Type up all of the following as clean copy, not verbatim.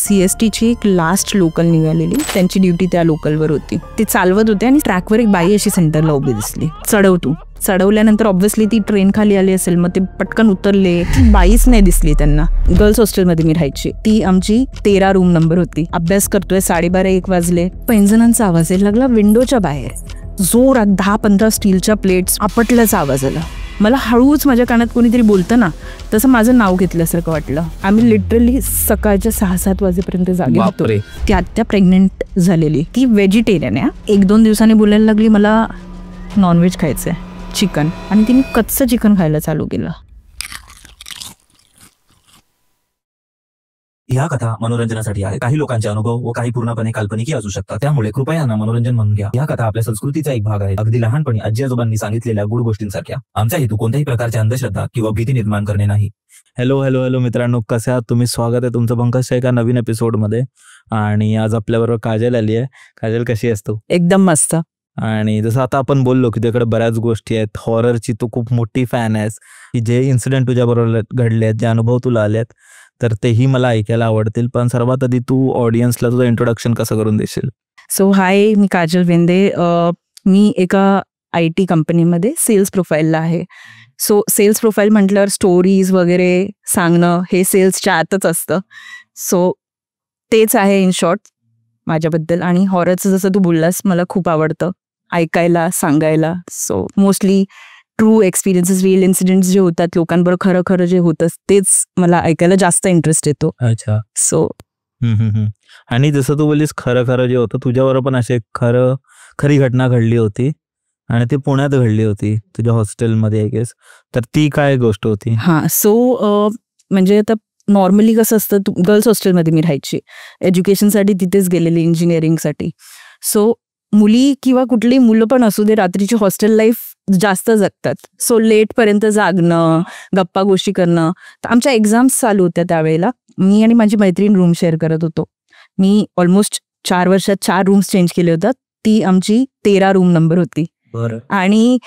CSTची एक last local निघालेली, त्यांची ड्युटी त्या लोकलवर होती. ते चालवत होते आणि ट्रॅकवर एक बाई अशी सेंटरला उभी दिसली. चढवल्यानंतर ऑब्व्हियसली ती ट्रेन खाली आली असेल, मग ते पटकन उतरले. ती बाईच नाही दिसली त्यांना. गर्ल्स हॉस्टेलमध्ये मी राहायची. ती आमची 13 रूम नंबर होती. अभ्यास करतोय, 12:30-1 वाजले. पैंजणांचा आवाज यायला लागला विंडोच्या बाहेर. जोरात 10-15 स्टीलच्या प्लेट्स आपटल्याचा आवाज आला. मला हळूच माझ्या कानात कोणीतरी बोलतं ना, तसं माझं नाव घेतल्यासारखं वाटलं. आम्ही लिटरली सकाळच्या 6-7 वाजेपर्यंत जागे होतो. ती आत्या प्रेग्नेंट झालेली, ती व्हेजिटेरियन आहे. 1-2 दिवसांनी बोलायला लागली मला नॉनव्हेज खायचंय, चिकन, आणि तिने कच्चं चिकन खायला चालू केलं. ह्या कथा मनोरंजनासाठी आहे. काही लोकांचे अनुभव व काही पूर्णपणे काल्पनिक असू शकतात, त्यामुळे कृपया यांना मनोरंजन म्हणून घ्या. या कथा आपल्या संस्कृतीचा एक भाग आहे, अगदी लहानपणी आजी आजोबांनी सांगितलेल्या गुड गोष्टींसारख्या. आमचा हेतू कोणत्याही प्रकारच्या अंधश्रद्धा किंवा भीती निर्माण करणे नाही. हॅलो मित्रांनो, कसे आहात तुम्ही? स्वागत आहे तुमचं पंकजच्या एका नवीन एपिसोडमध्ये. आणि आज आपल्याबरोबर काजल आली आहे. काजल, कशी आहेस तू? एकदम मस्त. आणि जसं आता आपण बोललो की तुझ्याकडे बऱ्याच गोष्टी आहेत, हॉररची तू खूप मोठी फॅन आहेस, की जे इन्सिडेंट तुझ्याबरोबर घडले आहेत, जे अनुभव तुला आले आहेत, तर तेही मला ऐकायला आवडतील. पण सर्वात आधी तू ऑडियन्सला तुझं इंट्रोडक्शन कसं करून देशील? सो हाय, मी काजल वेंदे. मी एका IT कंपनीमध्ये सेल्स प्रोफाईलला आहे. सो सेल्स प्रोफाईल म्हटल्यावर स्टोरीज वगैरे सांगणं हे सेल्सच्या आतच असतं. सो तेच आहे इन शॉर्ट माझ्याबद्दल. आणि हॉररचं जसं तू बोललास, मला खूप आवडतं ऐकायला, सांगायला. So mostly true experiences, real incidents जे होतात, लोकांबरोबर खरं खरं जे होतं, तेच मला ऐकायला जास्त इंटरेस्ट येतो. अच्छा. सो आणि जसं तू बोललीस खरं खरं जे होतं, तुझ्याबरोबर पण असे खरी घटना घडली होती आणि ती पुण्यात घडली होती तुझ्या हॉस्टेलमध्ये, आय गेस. तर ती काय गोष्ट होती? सो म्हणजे आता नॉर्मली कसं असतं, गर्ल्स हॉस्टेलमध्ये मी राहायची, एज्युकेशनसाठी तिथेच गेलेली, इंजिनिअरिंगसाठी. सो मुली किंवा कुठली मुलं पण असू दे, रात्रीची हॉस्टेल लाईफ जास्त जगतात. सो लेटपर्यंत जागणं, गप्पा गोष्टी करणं. तर आमच्या एक्झाम्स चालू होत्या त्यावेळेला. मी आणि माझी मैत्रीण रूम शेअर करत होतो. मी ऑलमोस्ट 4 वर्षात 4 रूम्स चेंज केले होतात. ती आमची 13 रूम नंबर होती. आणि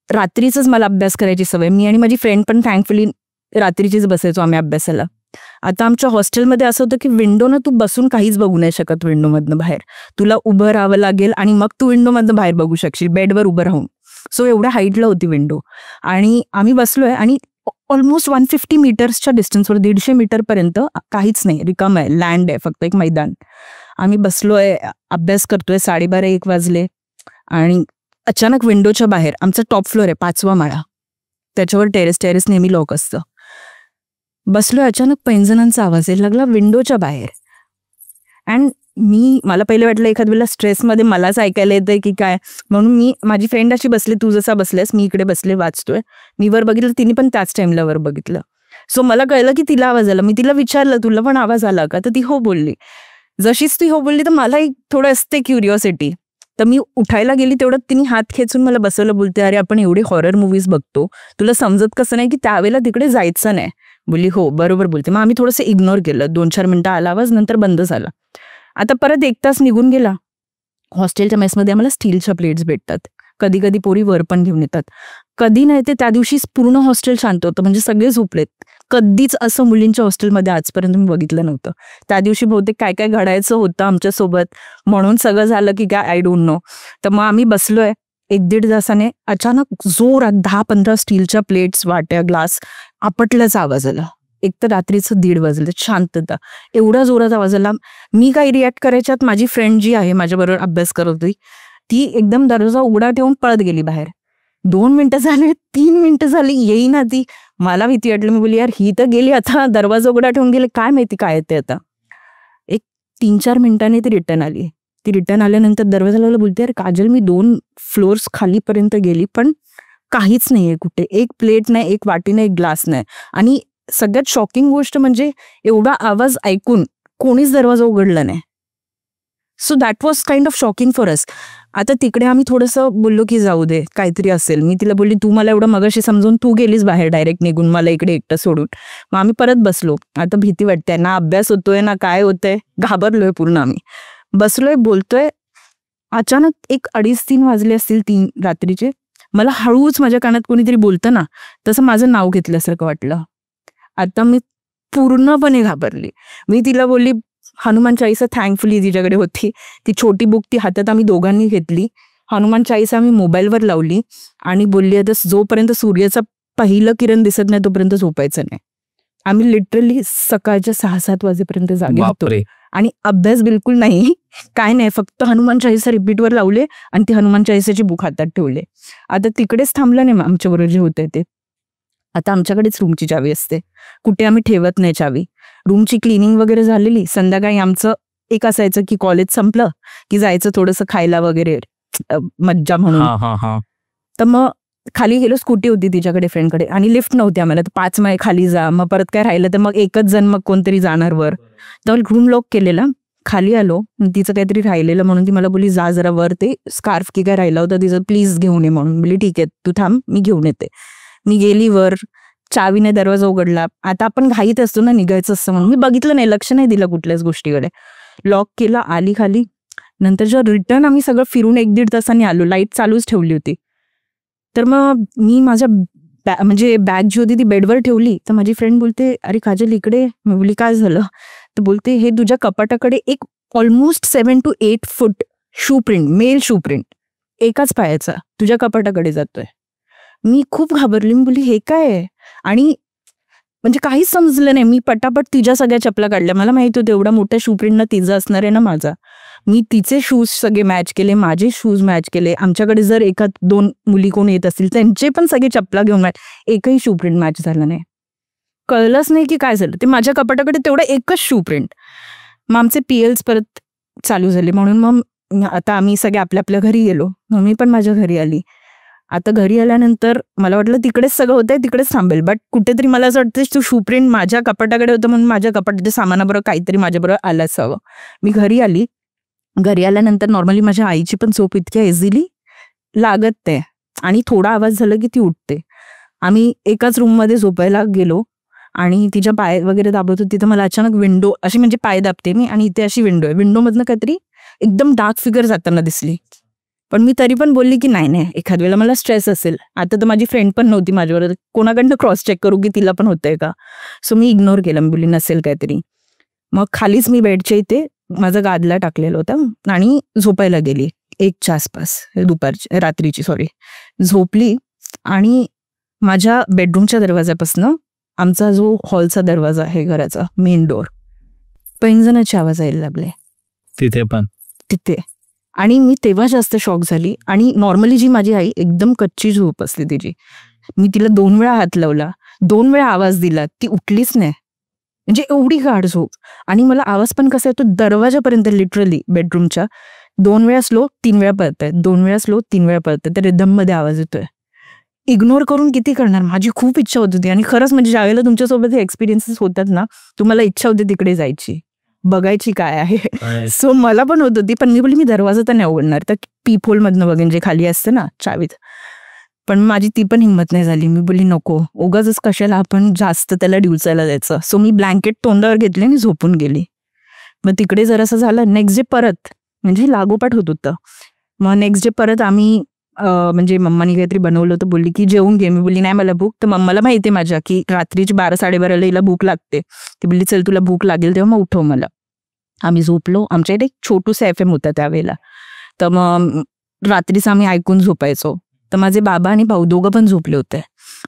रात्रीच मला अभ्यास करायची सवय. मी आणि माझी फ्रेंड पण थँकफुली रात्रीचीच बसायचो आम्ही अभ्यासाला. आता आमच्या हॉस्टेलमध्ये असं होतं की विंडोनं तू बसून काहीच बघू नाही शकत. विंडोमधनं बाहेर तुला उभं राहावं लागेल आणि मग तू विंडोमधनं बाहेर बघू शकशील, बेडवर उभं राहून. सो एवढ्या हाईटला होती विंडो. आणि आम्ही बसलोय आणि ऑलमोस्ट 150 मीटर्सच्या डिस्टन्सवर, 150 मीटरपर्यंत काहीच नाही, रिकाम आहे, लँड आहे, फक्त एक मैदान. आम्ही बसलोय, अभ्यास करतोय, 12:30-1 वाजले. आणि अचानक विंडोच्या बाहेर, आमचा टॉप फ्लोअर आहे, 5वा माळा, त्याच्यावर टेरेस नेहमी लॉक असतं. बसलोय, अचानक पैंजणांचा आवाज यायला लागला विंडोच्या बाहेर. अँड मला पहिले वाटलं एखाद वेळेला स्ट्रेसमध्ये मलाच ऐकायला येतंय की काय, म्हणून मी, माझी फ्रेंड अशी बसली, तू जसा बसलेस, मी इकडे बसले वाचतोय. मी वर बघितलं, तिने पण त्याच टाइमला वर बघितलं. सो मला कळलं की तिला आवाज आला. मी तिला विचारलं, तुला पण आवाज आला का? तर ती हो बोलली. जशीच ती हो बोलली, तर मला एक थोडं असते क्युरिओसिटी. तर मी उठायला गेली, तेवढं तिने हात खेचून मला बसवलं. बोलते, अरे आपण एवढे हॉरर मूवीज बघतो, तुला समजत कसं नाही की त्यावेळेला तिकडे जायचं नाही? बोलली हो बरोबर बोलते. मग आम्ही थोडंसं इग्नोर केलं. 2-4 मिनिटं आला आवाज, नंतर बंद झाला. आता परत 1 तास निघून गेला. हॉस्टेलच्या मेसमध्ये आम्हाला स्टीलच्या प्लेट्स भेटतात. कधी कधी पोरी वर पण घेऊन येतात. कधी नाही ते त्या दिवशी पूर्ण हॉस्टेल शांत होतं, म्हणजे सगळे झोपलेत. कधीच असं मुलींच्या हॉस्टेलमध्ये आजपर्यंत मी बघितलं नव्हतं. त्या दिवशी बहुतेक काय काय घडायचं होतं आमच्यासोबत, म्हणून सगळं झालं की काय, आय डोंट नो. तर मग आम्ही बसलोय, 1-1.5 तासाने अचानक जोरात 10-15 स्टीलच्या प्लेट्स, वाट्या, ग्लास आपटल्याचा आवाज आला. एक तर रात्रीचं 1:30 वाजले, शांतता, एवढा जोरात आवाज आला. मी काही रिॲक्ट करायच्यात माझी फ्रेंड जी आहे माझ्याबरोबर अभ्यास करत होती, ती एकदम दरवाजा उघडा ठेवून पळत गेली बाहेर. 2 मिनिटं झाली, 3 मिनिटं झाली, येईना ती. मला भीती वाटली. मी बोलली, यार ही तर गेली, आता दरवाजा उघडा ठेवून गेले, काय माहिती काय येते आता. एक 3-4 मिनिटांनी ती रिटर्न आली. ती रिटर्न आल्यानंतर दरवाजा लावला. बोलते, यार काजल, मी 2 फ्लोअर्स खालीपर्यंत गेली, पण काहीच नाहीये कुठे, एक प्लेट नाही, एक वाटी नाही, एक ग्लास नाही. आणि सगळ्यात शॉकिंग गोष्ट म्हणजे एवढा आवाज ऐकून कोणीच दरवाजा उघडला नाही. So that was kind of shocking for us. आता तिकडे आम्ही थोडंसं बोललो की जाऊ दे, काहीतरी असेल. मी तिला बोलली, तू मला एवढं मगाशी समजून तू गेलीस बाहेर डायरेक्ट निघून, मला इकडे एकटं सोडून. मग आम्ही परत बसलो. आता भीती वाटते ना, अभ्यास होतोय ना काय होतंय, घाबरलोय पूर्ण. आम्ही बसलोय, बोलतोय. अचानक एक 2:30-3 वाजले असतील, 3 रात्रीचे. मला हळूच माझ्या कानात कोणीतरी बोलतं ना, तसं माझं नाव घेतल्यासारखं वाटलं. आता मी पूर्णपणे घाबरली. मी तिला बोलली, हनुमान चाळीसा थँकफुली तिच्याकडे होती. ती छोटी बुक ती हातात आम्ही दोघांनी घेतली. हनुमान चाळीसा आम्ही मोबाईलवर लावली आणि बोलली आता जोपर्यंत सूर्याचा पहिलं किरण दिसत नाही तोपर्यंत झोपायचं नाही. आम्ही लिटरली सकाळच्या 6-7 वाजेपर्यंत जागे होतो आणि अभ्यास बिलकुल नाही, काय नाही, फक्त हनुमान चाळीसा रिपीटवर लावले आणि ती हनुमान चाळीसाची बुक हातात ठेवले. आता तिकडेच थांबलं नाही आमच्याबरोबर जे होते ते. आता आमच्याकडेच रूमची चावी असते, कुठे आम्ही ठेवत नाही चावी. रूमची क्लिनिंग वगैरे झालेली, संध्याकाळी आमचं एक असायचं की कॉलेज संपलं की जायचं थोडंसं खायला वगैरे मज्जा म्हणून. तर मग खाली गेलो, स्कूटी होती तिच्याकडे फ्रेंडकडे आणि लिफ्ट नव्हती आम्हाला, तर 5 माळे खाली जा, मग परत काय राहिलं तर मग एकच जण मग कोणतरी जाणार वर. तर रूम लॉक केलेला, खाली आलो, तिचं काहीतरी राहिलेलं म्हणून ती मला बोलली जा जरा वर, ते स्कार्फ की काय राहिला होता तिचं प्लीज घेऊन ये म्हणून. बोलली ठीक आहे तू थांब मी घेऊन येते. मी गेली वर, चावीने दरवाजा उघडला. आता आपण घाईत असतो ना निघायचं असतं म्हणून मी बघितलं नाही, लक्ष नाही दिलं कुठल्याच गोष्टीकडे. लॉक केला, आली खाली. नंतर जेव्हा रिटर्न आम्ही सगळं फिरून 1-1.5 तासांनी आलो, लाईट चालूच ठेवली होती. तर मग मी माझ्या म्हणजे बॅग जी होती ती बेडवर ठेवली. तर माझी फ्रेंड बोलते अरे काजल इकडे. मी बोलली काय झालं. तर बोलते हे तुझ्या कपाटाकडे एक almost 7 to 8 foot shoe print, male shoe print एकाच पायाचा तुझ्या कपाटाकडे जातोय. मी खूप घाबरली. मी बोलली हे काय आहे. आणि म्हणजे काहीच समजलं नाही. मी पटापट तिच्या सगळ्या चपला काढल्या. मला माहिती होतं एवढा मोठ्या शू प्रिंटनं तिचं असणार आहे ना माझा. मी तिचे शूज सगळे मॅच केले, माझे शूज मॅच केले. आमच्याकडे जर 1-2 मुली कोण येत असतील त्यांचे पण सगळे चपला घेऊन मॅच, एकही शू प्रिंट मॅच झाला नाही. कळलंच नाही की काय झालं. ते माझ्या कपाटाकडे तेवढा एकच शू प्रिंट. मग आमचे PLs परत चालू झाले. म्हणून मग आता आम्ही सगळे आपल्या आपल्या घरी गेलो. मग मी पण माझ्या घरी आली. आता घरी आल्यानंतर मला वाटलं तिकडेच सगळं होतंय तिकडेच थांबेल, बट कुठेतरी मला असं वाटतं तू शू प्रिंट माझ्या कपाटाकडे होतं म्हणून माझ्या कपाटाच्या सामानाबरोबर काहीतरी माझ्याबरोबर आलंच हवं. मी घरी आली. घरी आल्यानंतर नॉर्मली माझ्या आईची पण झोप इतक्या इझिली लागत नाही आणि थोडा आवाज झाला की ती उठते. आम्ही एकाच रूममध्ये झोपायला गेलो आणि तिच्या पाय वगैरे दाबत होती. तिथं मला अचानक विंडो अशी म्हणजे पाय दाबते मी आणि इथे अशी विंडो आहे, विंडोमधनं काहीतरी एकदम डार्क फिगर जाताना दिसली. पण मी तरी पण बोलली की नाही एखाद वेळेला मला स्ट्रेस असेल. आता तर माझी फ्रेंड पण नव्हती माझ्यावर, कोणाकडनं क्रॉस चेक करू की तिला पण होतंय का. सो मी इग्नोर केलं. मी बोलली नसेल काहीतरी. मग खालीच मी बेडच्या इथे माझा गादला टाकलेला होता आणि झोपायला गेली 1च्या आसपास, रात्रीची झोपली. आणि माझ्या बेडरूमच्या दरवाजापासून आमचा जो हॉलचा दरवाजा आहे घराचा मेन डोर, पैंजणाचे आवाज यायला लागले तिथे. आणि मी तेव्हा जास्त शॉक झाली. आणि नॉर्मली जी माझी आई एकदम कच्ची झोप असते तिची, मी तिला 2 वेळा हात लावला, 2 वेळा आवाज दिला, ती उठलीच नाही. म्हणजे एवढी गाढ झोप. आणि मला आवाज पण कसा येतो दरवाजापर्यंत, लिटरली बेडरूमच्या 2 वेळा स्लो 3 वेळा पळताय, 2 वेळा स्लो 3 वेळा पळताय, त्या रिदम मध्ये आवाज येतोय. इग्नोर करून किती करणार. माझी खूप इच्छा होत होती. आणि खरंच म्हणजे ज्यावेळेला तुमच्यासोबत हे एक्सपिरियन्सेस होतात ना, तुम्हाला इच्छा होते तिकडे जायची, बघायची काय आहे. सो मला पण होत होती. पण मी बोलली मी दरवाजा तर नाही उघडणार, तर पीप होल मधनं बघेन जे खाली असतं ना चावीत. पण माझी ती पण हिंमत नाही झाली. मी बोलली नको, उगाच कशाला आपण जास्त त्याला डिवचायला द्यायचं. सो मी ब्लँकेट तोंडावर घेतले आणि झोपून गेली. मग तिकडे जरासं झालं. नेक्स्ट डे परत म्हणजे लागोपाठ होत होतं. मग नेक्स्ट डे परत आम्ही म्हणजे मम्मानी काहीतरी बनवलं होतं, बोलली की जेवून घे. मी बोलली नाही मला भूक. तर मम्माला माहिती आहे माझ्या की रात्रीची 12-12:30 हिला भूक लागते. ती बोलली चल तुला भूक लागेल तेव्हा मग उठव मला. आम्ही झोपलो. आमच्या इथे एक छोटूसा FM होता त्यावेळेला. तर मग रात्रीच आम्ही ऐकून झोपायचो. तर माझे बाबा आणि भाऊ दोघं पण झोपले होते.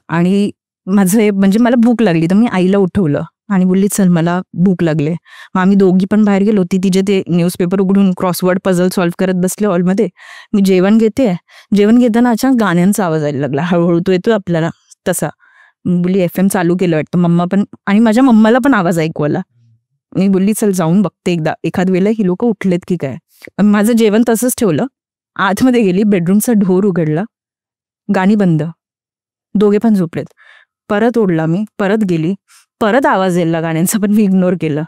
आणि माझं म्हणजे मला भूक लागली तर मी आईला उठवलं आणि बोलली चल मला भूक लागले. मग आम्ही दोघी पण बाहेर गेलो. ती तिचे ते न्यूजपेपर उघडून क्रॉसवर्ड पझल सॉल्व्ह करत बसले हॉलमध्ये. मी जेवण घेते. जेवण घेताना अचानक गाण्यांचा आवाज यायला लागला, हळूहळू तो येतोय आपल्याला तसा. बोलली FM चालू केलं वाटतं. मम्मा पण, आणि माझ्या मम्माला पण आवाज ऐकू आला. मी बोलली चल जाऊन बघते एकदा, एखाद वेळेला ही लोक उठलेत की काय. माझं जेवण तसंच ठेवलं. आतमध्ये गेली, बेडरूमचा डोर उघडला, गाणी बंद, दोघे पण झोपलेत. परत ओढला मी, परत गेली, परत आवाज यायला गाण्यांचा, पण मी इग्नोर केलं.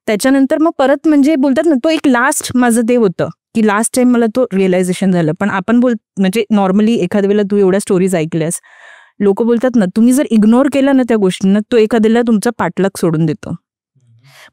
त्याच्यानंतर मग परत म्हणजे बोलतात ना, तो एक लास्ट माझं ते होतं की लास्ट टाइम मला तो रिअलायझेशन झालं. पण आपण म्हणजे नॉर्मली एखाद्या वेळेला तू एवढ्या स्टोरीज ऐकल्यास, लोक बोलतात ना तुम्ही जर इग्नोर केलं ना त्या गोष्टींना, तो एखाद्याला तुमचा पाठलाग सोडून देतो.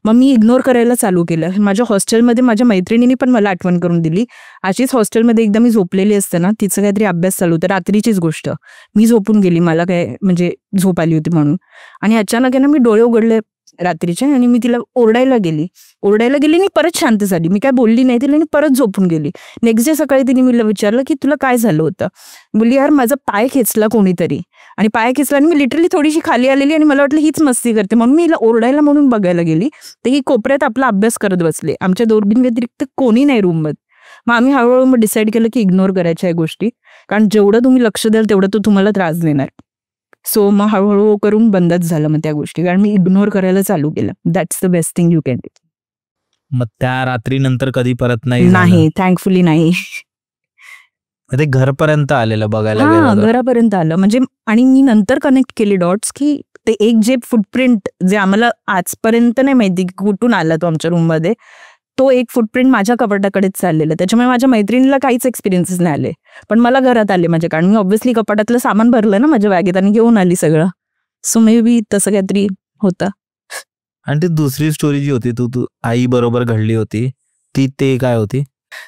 मग मी इग्नोर करायला चालू केलं. माझ्या हॉस्टेलमध्ये माझ्या मैत्रिणींनी पण मला आठवण करून दिली. अशीच हॉस्टेलमध्ये एकदा मी झोपलेली असते ना, तिचं काहीतरी अभ्यास चालू होतं, रात्रीचीच गोष्ट. मी झोपून गेली, मला काय म्हणजे झोप आली होती म्हणून. आणि अचानक आहे ना मी डोळे उघडले, रात्रीच्या, आणि मी तिला ओरडायला गेली आणि परत शांत झाली. मी काय बोलली नाही तिला आणि परत झोपून गेली. नेक्स्ट डे सकाळी तिने मला विचारलं की तुला काय झालं होतं. बोलली यार माझा पाय खेचला कोणीतरी, आणि पाय खेचला आणि मी लिटरली थोडीशी खाली आलेली आणि मला वाटलं हीच मस्ती करते म्हणून मी हिला ओरडायला म्हणून बघायला गेली, तर ही कोपऱ्यात आपला अभ्यास करत बसले. आमच्या दोघीं व्यतिरिक्त कोणी नाही रूममध्ये. मग आम्ही हळूहळू मग डिसाईड केलं की इग्नोर करायच्या या गोष्टी, कारण जेवढं तुम्ही लक्ष द्याल तेवढं तो तुम्हाला त्रास देणार. सो मग हळूहळू करून बंदच झालं मग त्या गोष्टी, कारण मी इग्नोर करायला चालू केलं. That's the best thing you can do. मग त्या रात्रीनंतर कधी परत नाही नाही, थँकफुली नाही. ते घरपर्यंत आलेलं बघायला हा, गेलं तर. घरापर्यंत आलं म्हणजे. आणि मी नंतर कनेक्ट केली डॉट्स की ते एक जे फुटप्रिंट जे आम्हाला आजपर्यंत नाही माहिती की कुठून आला तो आमच्या रूममध्ये, तो एक फुटप्रिंट माझ्या कपाटाकडेच चाललेला. त्याच्यामुळे माझ्या मैत्रिणीला काहीच एक्सपिरियन्सेस नाही आले, पण मला घरात आले माझ्या, कारण मी ऑब्व्हियसली कपाटातलं सामान भरलं ना माझ्या बॅगेत आणि घेऊन आली सगळं. सो मे बी तसं काहीतरी होतं. आणि ती दुसरी स्टोरी जी होती तू आई बरोबर घडली होती ते काय होती?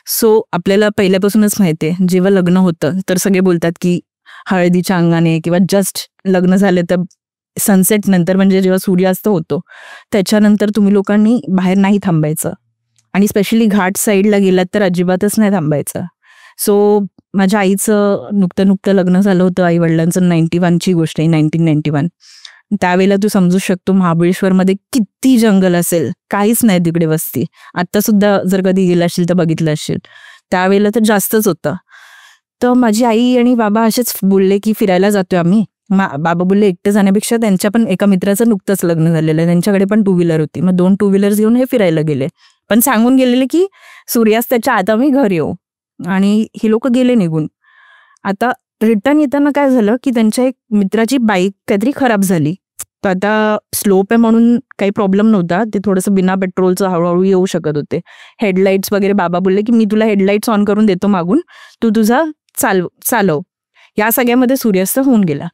सो आपल्याला पहिल्यापासूनच माहिती आहे, जेव्हा लग्न होतं तर सगळे बोलतात की हळदीच्या अंगाने किंवा जस्ट लग्न झालं तर सनसेट नंतर, म्हणजे जेव्हा सूर्यास्त होतो त्याच्यानंतर तुम्ही लोकांनी बाहेर नाही थांबायचं, आणि स्पेशली घाट साईडला गेलात तर अजिबातच नाही थांबायचं. सो माझ्या आईचं नुकतं लग्न झालं होतं, आई वडिलांचं 91ची गोष्ट आहे, 1991. त्यावेळेला तू समजू शकतो महाबळेश्वरमध्ये किती जंगल असेल, काहीच नाही तिकडे वस्ती. आता सुद्धा जर कधी गेला असेल तर बघितलं असेल, त्यावेळेला तर जास्तच होतं. तर माझी आई आणि बाबा असेच बोलले की फिरायला जातोय आम्ही. बाबा बोलले एकटे जाण्यापेक्षा त्यांच्या पण एका मित्राचं नुकतंच लग्न झालेलं आहे, त्यांच्याकडे पण 2 व्हीलर होती, मग 2 2 व्हीलर्स घेऊन हे फिरायला गेले, पण सांगून गेलेले की सूर्यास्ताच्या आत आम्ही घर येऊ, आणि ही लोक गेले निघून. आता रिटर्न येताना काय झालं की त्यांच्या एक मित्राची बाईक काहीतरी खराब झाली. तर आता स्लोप आहे म्हणून काही प्रॉब्लेम नव्हता, ते थोडंसं बिना पेट्रोलचं हळूहळू येऊ शकत होते. हेडलाईट्स वगैरे बाबा बोलले की मी तुला हेडलाईट्स ऑन करून देतो मागून, तू तुझा चालव. या सगळ्यामध्ये सूर्यास्त होऊन गेला.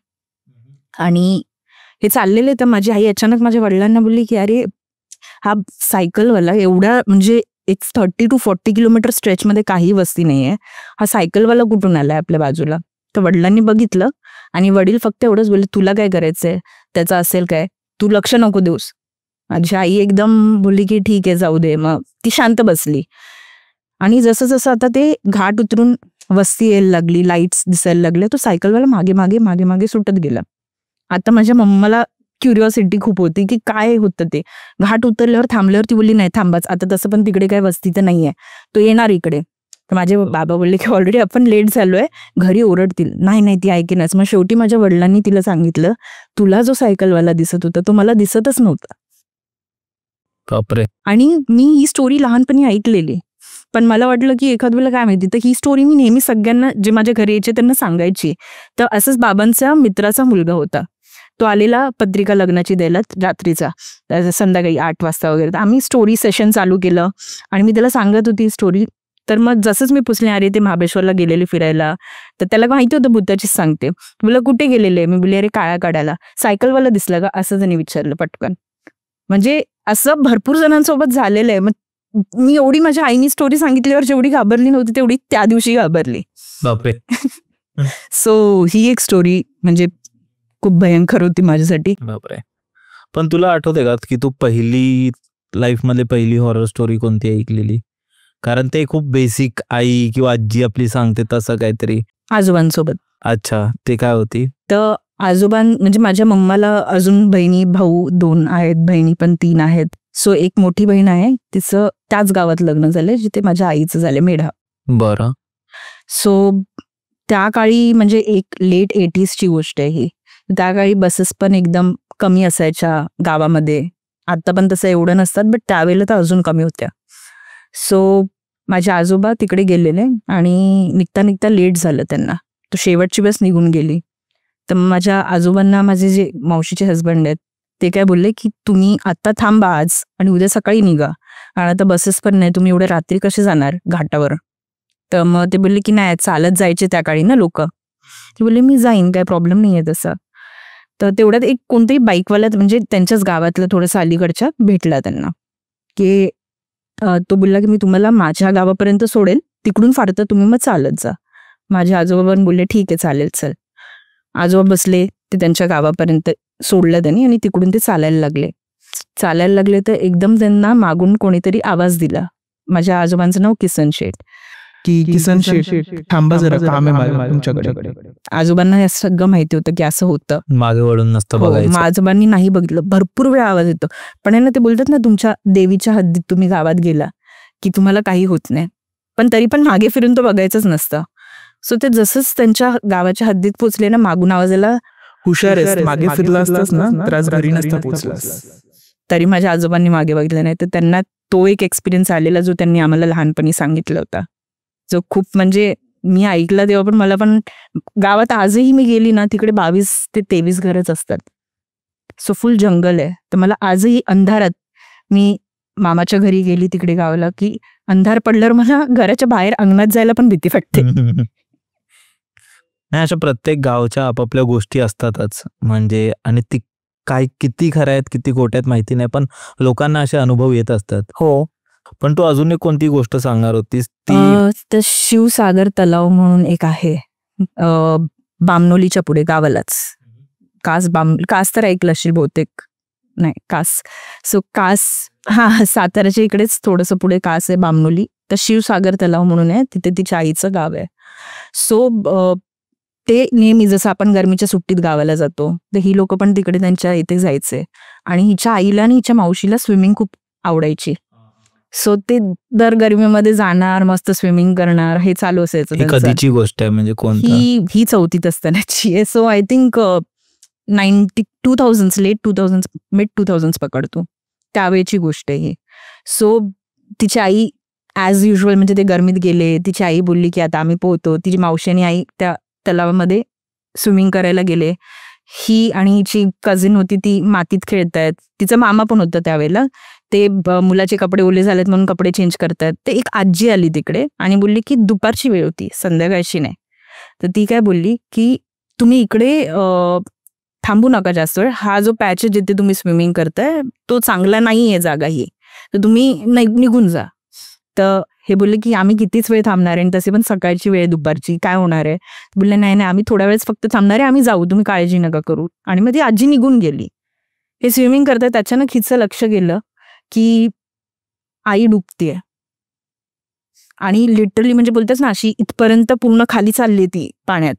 आणि हे चाललेले तर माझी आई अचानक माझ्या वडिलांना बोलली की अरे हा सायकलवाला एवढ्या म्हणजे एक 30 to 40 किलोमीटर स्ट्रेचमध्ये काही वस्ती नाहीये, हा सायकलवाला कुठून आलाय आपल्या बाजूला. तर वडिलांनी बघितलं आणि वडील फक्त एवढंच बोलले तुला काय करायचंय, त्याचं असेल काय, तू लक्ष नको देऊस. माझी आई एकदम बोलली की ठीक आहे जाऊ दे. मग ती शांत बसली. आणि जसं जसं आता ते घाट उतरून वस्ती यायला लागली, लाईट्स दिसायला लागले, तो सायकलवाला मागे मागे मागे मागे सुटत गेला. आता माझ्या मम्माला क्युरिओसिटी खूप होती की काय होतं ते. घाट उतरल्यावर थांबल्यावर ती बोलली नाही थांबाच, आता तसं पण तिकडे काय वस्ती तर नाहीये, तो येणार इकडे. तर माझे बाबा बोलले की ऑलरेडी आपण लेट झालोय, घरी ओरडतील. नाही ती ऐकेनच. मग शेवटी माझ्या वडिलांनी तिला सांगितलं तुला जो सायकलवाला दिसत होता तो मला दिसतच नव्हता. बापरे. आणि मी ही स्टोरी लहानपणी ऐकलेली, पण मला वाटलं की एखाद वेळेला काय माहिती, तर ही स्टोरी मी नेहमी सगळ्यांना जे माझ्या घरी यायचे त्यांना सांगायची. तर असंच बाबांच्या मित्राचा मुलगा होता, तो आलेला पत्रिका लग्नाची द्यायला रात्रीचा, संध्याकाळी 8 वाजता वगैरे. तर आम्ही स्टोरी सेशन चालू केलं आणि मी त्याला सांगत होती स्टोरी. तर मग जसंच मी पुसले अरे ते महाबळेश्वरला गेलेले फिरायला, तर त्याला माहिती होतं भूताचीच सांगते. बोला कुठे गेलेले, मी बोलले अरे काळा काढायला. सायकलवाला दिसला का असं त्यांनी विचारलं पटकन. म्हणजे असं भरपूर जणांसोबत झालेलं आहे. मग मी एवढी माझ्या आईनी स्टोरी सांगितल्यावर जेवढी घाबरली नव्हती तेवढी त्या दिवशी घाबरली. बापरे. सो ही एक स्टोरी म्हणजे खूप भयंकर होती माझ्यासाठी. बापरे. पण तुला आठवते का की तू लाईफ मध्ये पहिली हॉरर स्टोरी कोणती ऐकलेली? कारण ते खूप बेसिक आई किंवा आजी आपली सांगते तसं काहीतरी. आजोबांसोबत. अच्छा, ते काय होती? तर म्हणजे माझ्या मम्माला अजून बहिणी भाऊ 2 आहेत, बहिणी पण 3 आहेत. सो एक मोठी बहीण आहे, तिचं त्याच गावात लग्न झालंय जिथे माझ्या आईचं झालंय, मेढा. बरं. सो त्या काळी म्हणजे एक लेट 80sची गोष्ट आहे ही. त्या काळी बसेस पण एकदम कमी असायच्या गावामध्ये. आता पण तसं एवढं नसतात, बट त्यावेळेला तर अजून कमी होत्या. सो माझे आजोबा तिकडे गेलेले आणि निघता लेट झालं त्यांना. तो शेवटची बस निघून गेली. तर माझ्या आजोबांना माझे जे मावशीचे हस्बंड आहेत ते काय बोलले की तुम्ही आता थांबा आज आणि उद्या सकाळी निघा, आणि आता बसेस पण नाही, तुम्ही एवढ्या रात्री कसे जाणार घाटावर. तर मग ते बोलले की नाही चालत जायचे त्या काळी ना लोक. ते बोलले मी जाईन, काय प्रॉब्लेम नाही आहे तसा. तर तेवढ्यात एक कोणत्याही बाईकवाल्यात म्हणजे त्यांच्याच गावातलं थोडंसं अलीकडच्या भेटला त्यांना, की तो बोलला की मी तुम्हाला माझ्या गावापर्यंत सोडेल, तिकडून फाडतं तुम्ही मग चालत जा. माझे आजोबा पण बोलले ठीक आहे चालेल चल. आजोबा बसले, ते त्यांच्या गावापर्यंत सोडलं त्यांनी आणि तिकडून ते चालायला लागले. चालायला लागले तर एकदम त्यांना मागून कोणीतरी आवाज दिला. माझ्या आजोबांचं नाव किसन शेठ. की किसन शेठ थांबा जरा, काम आहे मला तुमच्याकडे. आजोबांना हे सगळं माहिती होतं की असं होतं. मागे वळून नसतं हो, बघायचं. मग आजोबांनी नाही बघितलं. भरपूर वेळा आवाज येतो, पण आहे ना, ते बोलतात ना, तुमच्या देवीच्या हद्दीत तुम्ही गावात गेला की तुम्हाला काही होत नाही, पण तरी पण मागे फिरून तो बघायचंच नसतं. सो ते जसंच त्यांच्या गावाच्या हद्दीत पोचले ना, मागून आवाजाला हुशार आहेस, मागे फिरला असतास ना तर आज घरी नसता पोचलास. तरी माझ्या आजोबांनी मागे बघितलं नाही. तर त्यांना तो एक एक्सपिरियन्स आलेला जो त्यांनी आम्हाला लहानपणी सांगितला होता, जो खूप म्हणजे मी ऐकला तेव्हा पण मला पण. गावात आजही मी गेली ना, तिकडे 22 ते 23 घरच असतात. सो फुल जंगल आहे. तर मला आजही अंधारात, मी मामाच्या घरी गेली तिकडे गावाला की अंधार पडल्यावर मला घराच्या बाहेर अंगणात जायला पण भीती वाटते. नाही, अशा प्रत्येक गावच्या आपापल्या गोष्टी असतातच. म्हणजे आणि ती काय किती खऱ्या आहेत किती खोट्या आहेत माहिती नाही, पण लोकांना असे अनुभव येत असतात. हो. पण तू अजून एक कोणती गोष्ट सांगणार होतीस ती? तर शिवसागर तलाव म्हणून एक आहे, बामनोलीच्या पुढे गावालाच. कास तर ऐकलं असेल बहुतेक. नाही, कास. सो कास, साताऱ्याच्या इकडेच थोडंसं पुढे कास आहे, बामनोली. तर शिवसागर तलाव म्हणून आहे, तिथे तिच्या आईचं गाव आहे. सो ते नेहमी जसं आपण गरमीच्या सुट्टीत गावाला जातो, तर ही लोक पण तिकडे त्यांच्या इथे जायचे. आणि हिच्या आईला आणि हिच्या मावशीला स्विमिंग खूप आवडायची. सो ते दर गरमीमध्ये जाणार, मस्त स्विमिंग करणार, हे चालू असायचं ही त्यांचं. कधीची गोष्ट आहे म्हणजे कोणता? ही 4थीत असतानाची आहे. So I think 2000s, late 2000s, mid 2000s पकडतो, त्यावेळेची गोष्ट आहे ही. सो तिची आई ॲज युजल म्हणजे ते गरमीत गेले, तिची आई बोलली की आता आम्ही पोहतो. तिची मावशी आणि आई त्या तलावामध्ये स्विमिंग करायला गेले. ही आणि हिची कझिन होती, ती मातीत खेळतायत. तिचा मामा पण होता त्यावेळेला. ते मुलाचे कपडे ओले झालेत म्हणून कपडे चेंज करतायत. ते एक आजी आली तिकडे आणि बोलली की दुपारची वेळ होती, संध्याकाळची नाही. तर ती काय बोलली की तुम्ही इकडे थांबू नका जास्त वेळ. हा जो पॅच आहे जिथे तुम्ही स्विमिंग करताय तो चांगला नाही आहे जागा ही, तर तुम्ही निघून जा. तर हे बोलले की आम्ही कितीच वेळ थांबणार आहे, तसे पण सकाळची वेळ, दुपारची, काय होणार आहे. बोलले नाही नाही, आम्ही थोड्या वेळेस फक्त थांबणार आहे, आम्ही जाऊ, तुम्ही काळजी नका करू. आणि मग ती आजी निघून गेली. हे स्विमिंग करताय, त्याच्यानं हिचं लक्ष गेलं की आई डुबतीये. आणि लिटरली म्हणजे बोलतेच ना, अशी इथपर्यंत पूर्ण खाली चालली ती पाण्यात.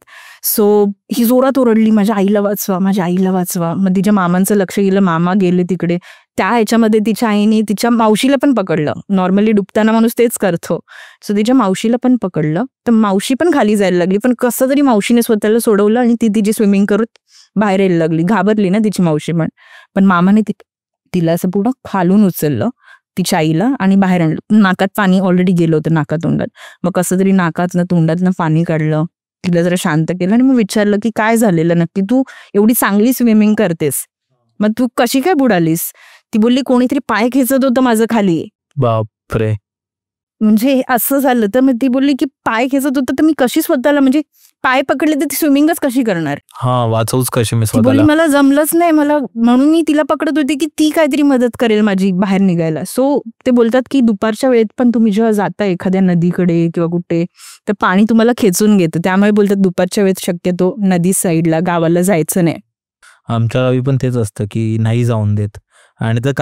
सो ही जोरात ओरडली, माझ्या आईला वाचवा, माझ्या आईला वाचवा. मग तिच्या मामांचं लक्ष गेलं, मामा गेले तिकडे. त्या ह्याच्यामध्ये तिच्या आईने तिच्या मावशीला पण पकडलं. नॉर्मली डुबताना माणूस तेच करतो. सो तिच्या मावशीला पण पकडलं, तर मावशी पण खाली जायला लागली. पण कसं तरी मावशीने स्वतःला सोडवलं आणि ती तिची स्विमिंग करत बाहेर यायला लागली. घाबरली ना तिची मावशी पण मामाने तिला असं पूर्ण खालून उचललं, तिच्या आईला, आणि बाहेर आणलं. नाकात पाणी ऑलरेडी गेलं होतं, नाका तोंडात. मग कसं तरी नाकातनं तोंडातनं पाणी काढलं, तिला जरा शांत केलं आणि मग विचारलं की काय झालेलं नक्की, तू एवढी चांगली स्विमिंग करतेस, मग तू कशी काय बुडालीस. ती बोलली कोणीतरी पाय खेचत होतं माझं खाली. बापरे. म्हणजे असं झालं. तर मग ती बोलली की पाय खेचत होतं, तर मी कशी स्वतःला, म्हणजे पाय पकडले तर ती स्विमिंगच कशी करणार. वाचवूच कशी मी ती बोलली स्वतःला. मला जमलंच नाही, मला म्हणून मी तिला पकडत होती की ती काहीतरी मदत करेल माझी बाहेर निघायला. सो ते बोलतात की दुपारच्या वेळेत पण तुम्ही जेव्हा जाता एखाद्या नदीकडे किंवा कुठे, तर पाणी तुम्हाला खेचून घेतं. त्यामुळे बोलतात दुपारच्या वेळेत शक्यतो नदी साईडला गावाला जायचं नाही. आमच्या गावी पण तेच असतं की नाही जाऊन देत. आणि तर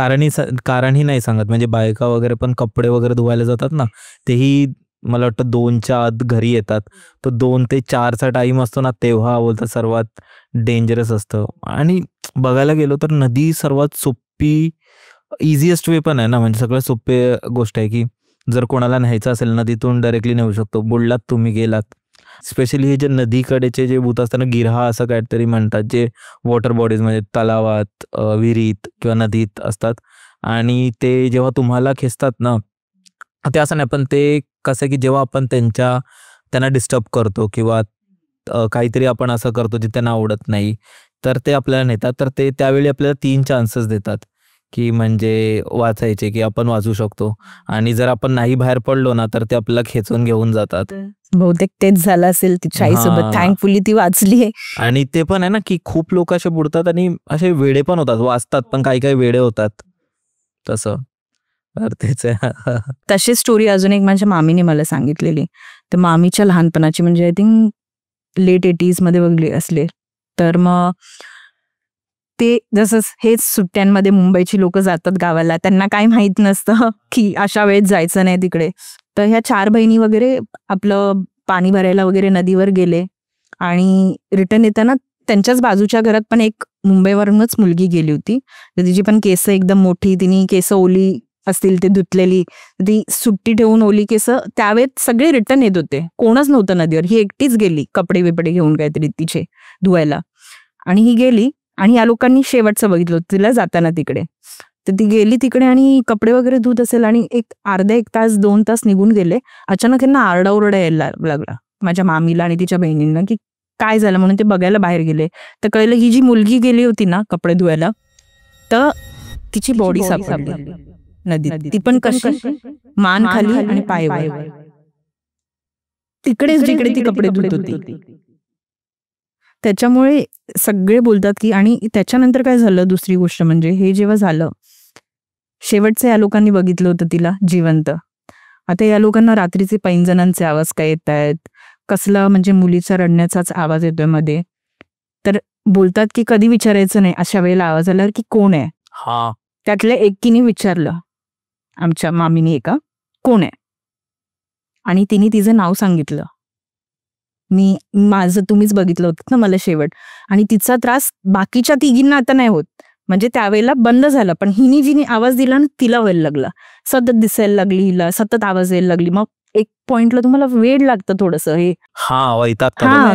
कारणही नाही सांगत. म्हणजे बायका वगैरे पण कपडे वगैरे धुवायला जातात ना, तेही मला वाटतं 2च्या आत घरी येतात. तर 2 ते 4चा टाइम असतो ना, तेव्हा बोलतात सर्वात डेंजरस असतं. आणि बघायला गेलो तर नदी सर्वात सोपी, इझिएस्ट वे पण आहे ना. म्हणजे सगळ्यात सोपी गोष्ट आहे की जर कोणाला न्यायचं असेल नदीतून डायरेक्टली नेऊ शकतो. बुडलात तुम्ही, गेलात. स्पेशली हे जे नदीकडेचे जे भूत असतात ना, गिरहा असं काहीतरी म्हणतात, जे वॉटर बॉडीज म्हणजे तलावात, विहिरीत किंवा नदीत असतात. आणि ते जेव्हा तुम्हाला खेचतात ना, ते असं नाही, पण ते कसं की जेव्हा आपण त्यांना डिस्टर्ब करतो किंवा काहीतरी आपण असं करतो जे त्यांना आवडत नाही, तर ते आपल्याला नेतात. तर ते त्यावेळी आपल्याला 3 चान्सेस देतात की म्हणजे वाचायचे, की आपण वाचू शकतो. आणि जर आपण नाही बाहेर पडलो ना, तर ते आपल्याला खेचून घेऊन जातात. बहुतेक तेच झालं असेल तिच्या आईसोबत. थँकफुली ती वाचली आहे. आणि ते पण आहे ना की खूप लोक असे बुडतात आणि असे वेडे पण होतात, वाचतात पण काही काही वेडे होतात तसं. तर तेच आहे. तशी स्टोरी अजून एक माझ्या मामीने मला सांगितलेली. तर मामीच्या लहानपणाची, म्हणजे आय थिंक लेट 80s मध्ये बघली असले. तर मग ते जसं हेच सुट्ट्यांमध्ये मुंबईची लोक जातात गावाला, त्यांना काय माहित नसतं की अशा वेळेत जायचं नाही तिकडे. तर ह्या 4 बहिणी वगैरे आपलं पाणी भरायला वगैरे नदीवर गेले आणि रिटर्न येताना त्यांच्याच बाजूच्या घरात पण एक मुंबईवरूनच मुलगी गेली होती. तर तिची पण केस एकदम मोठी, तिने केस ओली असतील ते धुतलेली, ती सुट्टी ठेवून ओली केस. त्यावेळेत सगळे रिटर्न येत होते, कोणच नव्हतं नदीवर. ही एकटीच गेली कपडे बिपडे घेऊन काहीतरी तिचे धुवायला, आणि ही गेली. आणि या लोकांनी शेवटचं बघितलं होतं तिला जाताना तिकडे. तर ती गेली तिकडे आणि कपडे वगैरे धुत असेल आणि एक अर्धा 1 तास 2 तास निघून गेले. अचानक यांना आरडाओरडा यायला लागला माझ्या मामीला आणि तिच्या बहिणींना की काय झालं, म्हणून ते बघायला बाहेर गेले. तर कळलं ही जी मुलगी गेली होती ना कपडे धुवायला, तर तिची बॉडी सापडली नदीत. ती पण कशी, मान खाली आणि पाय वर, तिकडेच जिकडे ती कपडे धुत होती. त्याच्यामुळे सगळे बोलतात की, आणि त्याच्यानंतर काय झालं, दुसरी गोष्ट म्हणजे हे जेव्हा झालं शेवटचं या लोकांनी बघितलं होतं तिला जिवंत. आता या लोकांना रात्रीचे पैंजणांचे आवाज काय येत आहेत, कसला म्हणजे मुलीचा रडण्याचाच आवाज येतोय मध्ये. तर बोलतात की कधी विचारायचं नाही अशा वेळेला आवाज आल्यावर की कोण आहे. हा, त्यातल्या एकीने विचारलं आमच्या मामीने एका, कोण आहे, आणि तिने तिचं नाव सांगितलं. माझं तुम्हीच बघितलं होतं ना मला शेवट. आणि तिचा त्रास बाकीच्या तिघींना आता नाही होत, म्हणजे त्यावेळेला बंद झाला, पण हिने जिने आवाज दिला ना तिला व्हायला लागला, सतत दिसायला लागली हिला, सतत आवाज यायला लागली. मग एक पॉइंटला तुम्हाला वेळ लागतं थोडंसं हे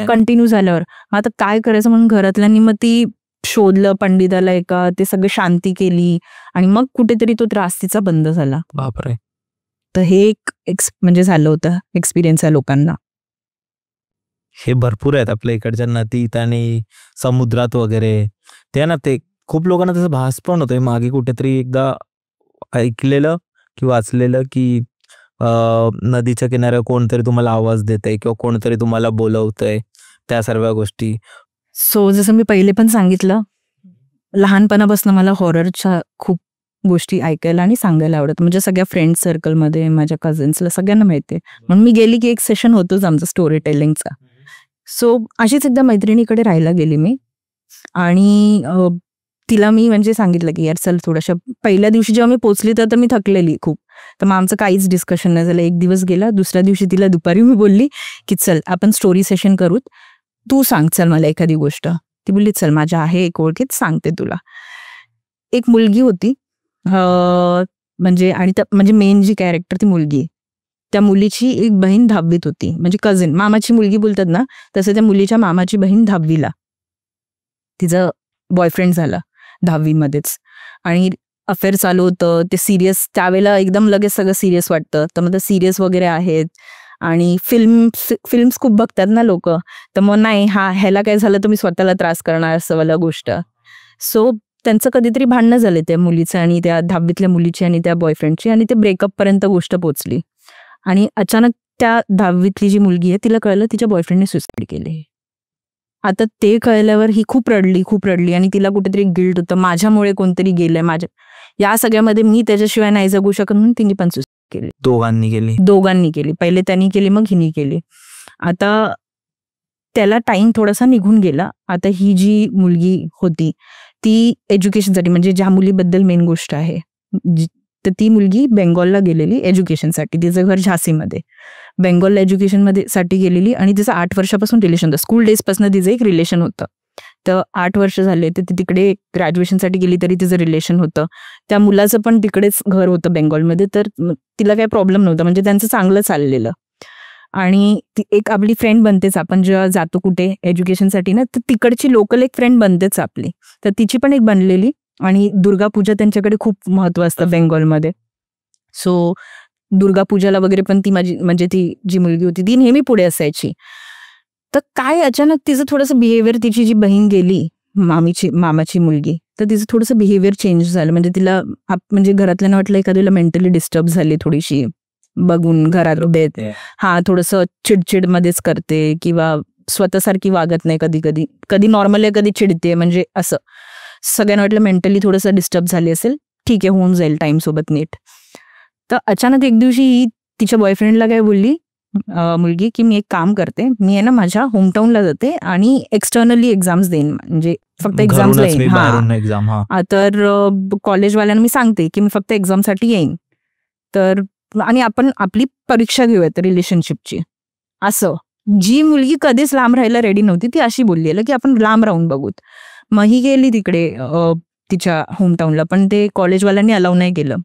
कंटिन्यू झाल्यावर. आता काय करायचं म्हणून घरातल्यांनी मग ती शोधलं पंडिताला एका, ते सगळं शांती केली आणि मग कुठेतरी तो त्रास तिचा बंद झाला. बापरे. तर हे एक म्हणजे झालं होतं एक्सपिरियन्स आहे लोकांना. हे भरपूर आहेत आपल्या इकडच्या नदीत आणि समुद्रात वगैरे. ते ना, ते खूप लोकांना त्याचा भास पण होतोय. मागे कुठेतरी एकदा ऐकलेलं की वाचलेलं की नदीच्या किनाऱ्यावर कोणतरी तुम्हाला आवाज देतंय किंवा कोणतरी तुम्हाला बोलवतंय, त्या सर्व गोष्टी. सो जसं मी पहिले पण सांगितलं, लहानपणापासून मला हॉररच्या खूप गोष्टी ऐकायला आणि सांगायला आवडत. म्हणजे सगळ्या फ्रेंड सर्कलमध्ये माझ्या कझन्सला सगळ्यांना माहिती आहे. म्हणून मी गेली की एक सेशन होतोच आमचा स्टोरी टेलिंगचा. सो अशीच एकदा मैत्रिणीकडे राहायला गेली मी, आणि तिला मी म्हणजे सांगितलं की यार चल थोड्याशा. पहिल्या दिवशी जेव्हा मी पोचली तर मी थकलेली खूप, तर मग आमचं काहीच डिस्कशन नाही झालं. एक दिवस गेला, दुसऱ्या दिवशी तिला दुपारी मी बोलली की चल आपण स्टोरी सेशन करूत, तू सांग चल मला एखादी गोष्ट. ती बोलली चल माझ्या आहे एक ओळखीत, सांगते तुला. एक मुलगी होती म्हणजे, आणि म्हणजे मेन जी कॅरेक्टर ती मुलगी, त्या मुलीची एक बहीण 10वीत होती, म्हणजे कझिन, मामाची मुलगी बोलतात ना तसं. त्या मुलीच्या मामाची बहीण 10वीला, तिचं बॉयफ्रेंड झाला 10वीमध्येच, आणि अफेअर चालू होतं. ते सिरियस त्यावेळेला एकदम लगेच सगळं सिरियस वाटतं, तर मग ते सिरियस वगैरे आहेत. आणि फिल्म्स खूप बघतात ना लोक, तर मग नाही ह्याला काय झालं तर मी स्वतःला त्रास करणार असं वाला गोष्ट. सो त्यांचं कधीतरी भांडणं झाले त्या मुलीचं आणि त्या 10वीतल्या मुलीची आणि त्या बॉयफ्रेंडची, आणि ते ब्रेकअप पर्यंत गोष्ट पोचली. आणि अचानक त्या 10वीतली जी मुलगी आहे तिला कळलं तिच्या बॉयफ्रेंडने सुसाईड केली. आता ते कळल्यावर ही खूप रडली आणि तिला कुठेतरी गिल्ट होतं, माझ्यामुळे कोणतरी गेलंय, माझ्या या सगळ्यामध्ये मी त्याच्याशिवाय नाही जगू शकत, म्हणून तिने पण सुसाईड केली. दोघांनी केली. पहिले त्यांनी केली, मग हिने केली. आता त्याला टाइम थोडासा निघून गेला. आता ही जी मुलगी होती ती एज्युकेशनसाठी, म्हणजे ज्या मुलीबद्दल मेन गोष्ट आहे, तर ती मुलगी बेंगॉलला गेलेली एज्युकेशनसाठी. तिचं घर झाशीमध्ये, बेंगॉलला एज्युकेशनमध्ये साठी गेलेली, आणि तिचं 8 वर्षापासून रिलेशन होतं. स्कूल डेजपासून तिचं एक रिलेशन होतं. तर 8 वर्ष झाले, तर ती तिकडे ग्रॅज्युएशनसाठी गेली तरी तिचं रिलेशन होतं. त्या मुलाचं पण तिकडेच घर होतं बेंगॉलमध्ये, तर तिला काही प्रॉब्लेम नव्हता, म्हणजे त्यांचं चांगलं चाललेलं. आणि ती एक आपली फ्रेंड बनतेच, आपण जेव्हा जातो कुठे एज्युकेशनसाठी ना, तर तिकडची लोकल एक फ्रेंड बनतेच आपली. तर तिची पण एक बनलेली. आणि दुर्गा पूजा त्यांच्याकडे खूप महत्व असतं बेंगॉलमध्ये. सो दुर्गा पूजाला वगैरे पण ती माझी, म्हणजे ती जी मुलगी होती ती नेहमी पुढे असायची. तर काय अचानक तिचं थोडंसं बिहेवियर, तिची जी बहीण गेली मामाची मुलगी, तर तिचं थोडंसं बिहेवियर चेंज झालं. म्हणजे तिला म्हणजे घरातल्यांना वाटलं एखाद्याला मेंटली डिस्टर्ब झाली थोडीशी बघून घरात उभेत, थोडंसं चिडचिड मध्येच करते किंवा स्वतःसारखी वागत नाही, कधी नॉर्मल आहे कधी चिडते, म्हणजे असं सगळ्यांना वाटलं मेंटली थोडंसं डिस्टर्ब झाली असेल, ठीक आहे होऊन जाईल टाइम सोबत नीट. तर अचानक एक दिवशी तिच्या बॉयफ्रेंडला काय बोलली, मुलगी की मी एक काम करते, मी आहे ना माझ्या होमटाऊनला जाते आणि एक्सटर्नली एक्झाम्स देईन, म्हणजे फक्त एक्झाम्स घरूनच मी येईन. बाहेरून एक्झाम. तर कॉलेजवाल्यांना मी सांगते की मी फक्त एक्झामसाठी येईन, तर आणि आपण आपली परीक्षा घेऊयात रिलेशनशिपची. असं जी मुलगी कधीच लांब राहायला रेडी नव्हती ती अशी बोलली की आपण लांब राहून बघूत. मग ही गेली तिकडे तिच्या होमटाऊनला, पण ते कॉलेजवाल्यांनी अलाउ नाही केलं.